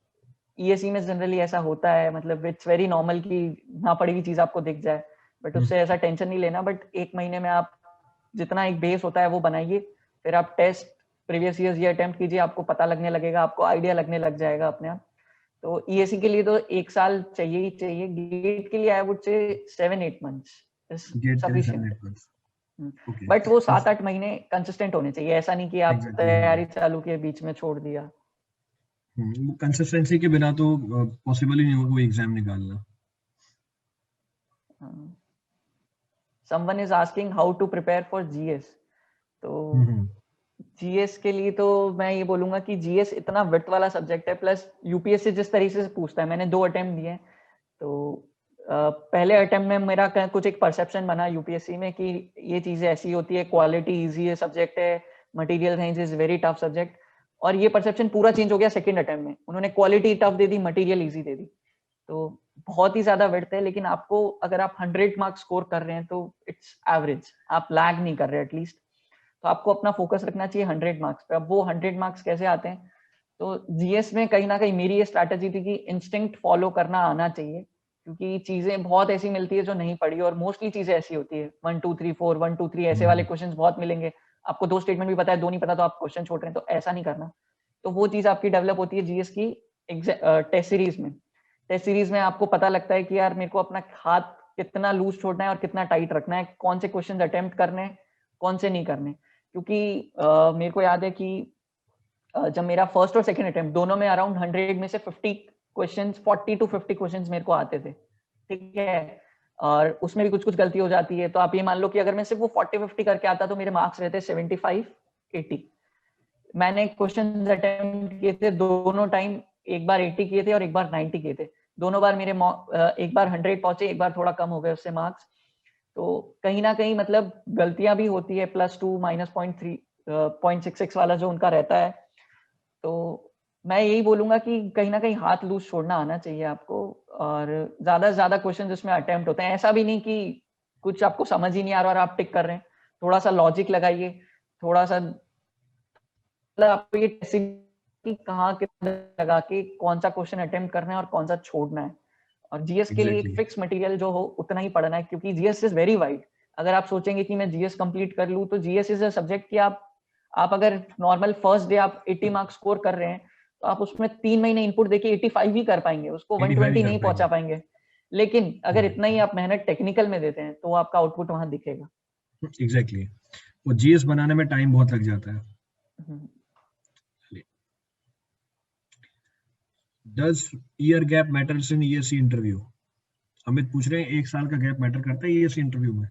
ईएसई में जनरली ऐसा होता है, मतलब इट्स वेरी नॉर्मल कि ना पढ़ी हुई चीज आपको दिख जाए, बट उससे ऐसा टेंशन नहीं लेना। बट एक महीने में आप जितना एक बेस होता है वो बनाइए, फिर आप टेस्ट प्रीवियस ईयर्स ये अटेम्प्ट कीजिए, आपको पता लगने लगेगा, आपको आइडिया लगने लग जाएगा अपने आप। तो ईएससी के लिए तो 1 साल चाहिए ही चाहिए। गेट के लिए आई वुड से 7-8 मंथ्स इज गेट के लिए 7-8 सफिशिएंट। मंथ्स। ओके। बट वो 7-8 महीने कंसिस्टेंट होने चाहिए, ऐसा नहीं कि आप एग्जैक्टली, हाँ। तैयारी चालू के बीच में छोड़ दिया। कंसिस्टेंसी के बिना तो पॉसिबल ही नहीं होगा कोई एग्जाम निकालना। Someone is asking how to prepare for GS. तो जीएस के लिए तो मैं ये बोलूंगा कि जीएस इतना विट वाला सब्जेक्ट है, प्लस यूपीएससी जिस तरीके से पूछता है, मैंने 2 अटेम्प्ट दिए हैं। तो पहले अटेम्प्ट में मेरा कुछ एक परसेप्शन बना यूपीएससी में कि ये चीजें ऐसी होती है, क्वालिटी इजी है सब्जेक्ट है, material science is very tough subject. और ये परसेप्शन पूरा चेंज हो गया सेकंड अटेम्प्ट में, उन्होंने क्वालिटी टफ दे दी, मटेरियल इजी दे दी। तो बहुत ही ज्यादा विड्थ है, लेकिन आपको अगर आप 100 मार्क्स स्कोर कर रहे हैं तो इट्स एवरेज, आप लैग नहीं कर रहे एटलीस्ट। तो आपको अपना फोकस रखना चाहिए 100 मार्क्स पे। अब वो 100 मार्क्स कैसे आते हैं, तो जीएस में कहीं ना कहीं मेरी ये स्ट्रैटेजी थी कि इंस्टिंक्ट फॉलो करना आना चाहिए, क्योंकि चीजें बहुत ऐसी मिलती है जो नहीं पढ़ी, और मोस्टली चीजें ऐसी होती है 1 2 3 4 1 2 3 ऐसे वाले क्वेश्चंस बहुत मिलेंगे। आपको 2 स्टेटमेंट भी पता है, 2 नहीं पता तो आप क्वेश्चन छोड़ रहे हैं, तो ऐसा नहीं करना। तो वो चीज आपकी डेवलप होती है जीएस की टेस्ट सीरीज में। टेस्ट सीरीज में आपको पता लगता है कि यार मेरे को अपना हाथ कितना लूज छोड़ना है और कितना टाइट रखना है, कौन से क्वेश्चन अटेम्प्ट करने हैं, कौन से नहीं करने। क्योंकि मेरे को याद है कि जब मेरा फर्स्ट और सेकंड अटेम्प्ट दोनों में अराउंड 100 में से 50 क्वेश्चंस, 40 to 50 क्वेश्चंस मेरे को आते थे, ठीक है, और उसमें भी कुछ कुछ गलती हो जाती है। तो आप ये मान लो कि अगर मैं सिर्फ वो 40-50 करके आता तो मेरे मार्क्स रहते 75-80। मैंने क्वेश्चन अटेम्प्ट किए थे दोनों टाइम, एक बार 80 किए थे और एक बार 90 किए थे। दोनों बार मेरे एक बार 100 पहुंचे, एक बार थोड़ा कम हो गए उससे मार्क्स। तो कहीं ना कहीं मतलब गलतियां भी होती है, +2 -0.3 0.66 वाला जो उनका रहता है। तो मैं यही बोलूंगा कि कहीं ना कहीं हाथ लूज छोड़ना आना चाहिए आपको, और ज्यादा से ज्यादा क्वेश्चन जिसमें अटेम्प्ट होते हैं। ऐसा भी नहीं कि कुछ आपको समझ ही नहीं आ रहा और आप टिक कर रहे हैं, थोड़ा सा लॉजिक लगाइए, थोड़ा सा मतलब आपको ये कि कहाँ कितना लगा के कौन सा क्वेश्चन अटेम्प्ट करना है और कौन सा छोड़ना है। और जीएस के लिए एक एग्जैक्टली फिक्स मटेरियल जो हो उतना ही पढ़ना है, क्योंकि जीएस इज वेरी वाइड। अगर आप सोचेंगे कि मैं जीएस कंप्लीट कर लूं, तो जीएस इज अ सब्जेक्ट कि आप अगर नॉर्मल फर्स्ट डे आप 80 मार्क्स स्कोर कर रहे हैं, तो आप उसमें 3 महीने इनपुट देके 85 ही कर पाएंगे, उसको 85 ही 120 कर नहीं पहुंचा पाएंगे। पाएंगे। लेकिन अगर इतना ही आप मेहनत टेक्निकल में देते हैं तो आपका आउटपुट वहां दिखेगा। एग्जैक्टली वो जीएस बनाने में टाइम बहुत लग जाता है। हम्म। Does year gap matters in ESC interview? Amit पूछ रहे हैं 1 साल का गैप मैटर करता है ईएससी इंटरव्यू में?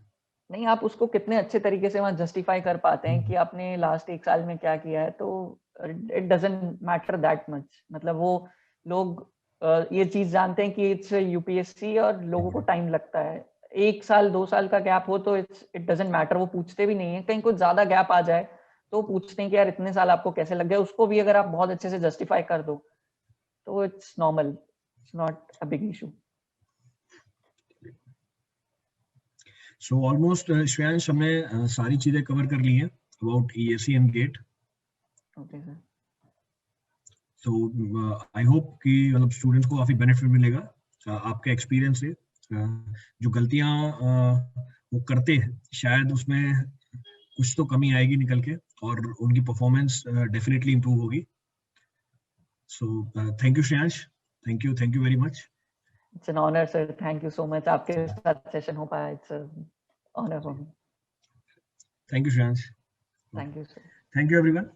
नहीं, आप उसको कितने अच्छे तरीके से वहां जस्टिफाई कर पाते हैं कि आपने लास्ट 1 साल में क्या किया है, तो it doesn't matter that much. मतलब वो लोग ये चीज जानते हैं कि इट्स यूपीएससी और लोगों को टाइम लगता है। 1 साल 2 साल का गैप हो तो इट डजंट मैटर, वो पूछते भी नहीं है। कहीं कुछ ज्यादा गैप आ जाए तो पूछते हैं कि यार इतने साल आपको कैसे लग गए। उसको भी अगर आप बहुत अच्छे से जस्टिफाई कर दो तो it's normal, it's not a big issue. So almost Shreyansh हमने सारी चीजें कवर कर ली हैं about ESC and GATE. Okay sir. तो आई होप कि मतलब स्टूडेंट्स को काफी बेनिफिट मिलेगा आपके एक्सपीरियंस से। जो गलतियां वो करते हैं शायद उसमें कुछ तो कमी आएगी निकल के, और उनकी परफॉर्मेंस डेफिनेटली इंप्रूव होगी। So thank you Shreyansh, thank you very much. It's an honour sir, thank you so much. आपके साथ सेशन हो पाया, it's honour for me. Thank you Shreyansh. Thank you sir. Thank you everyone.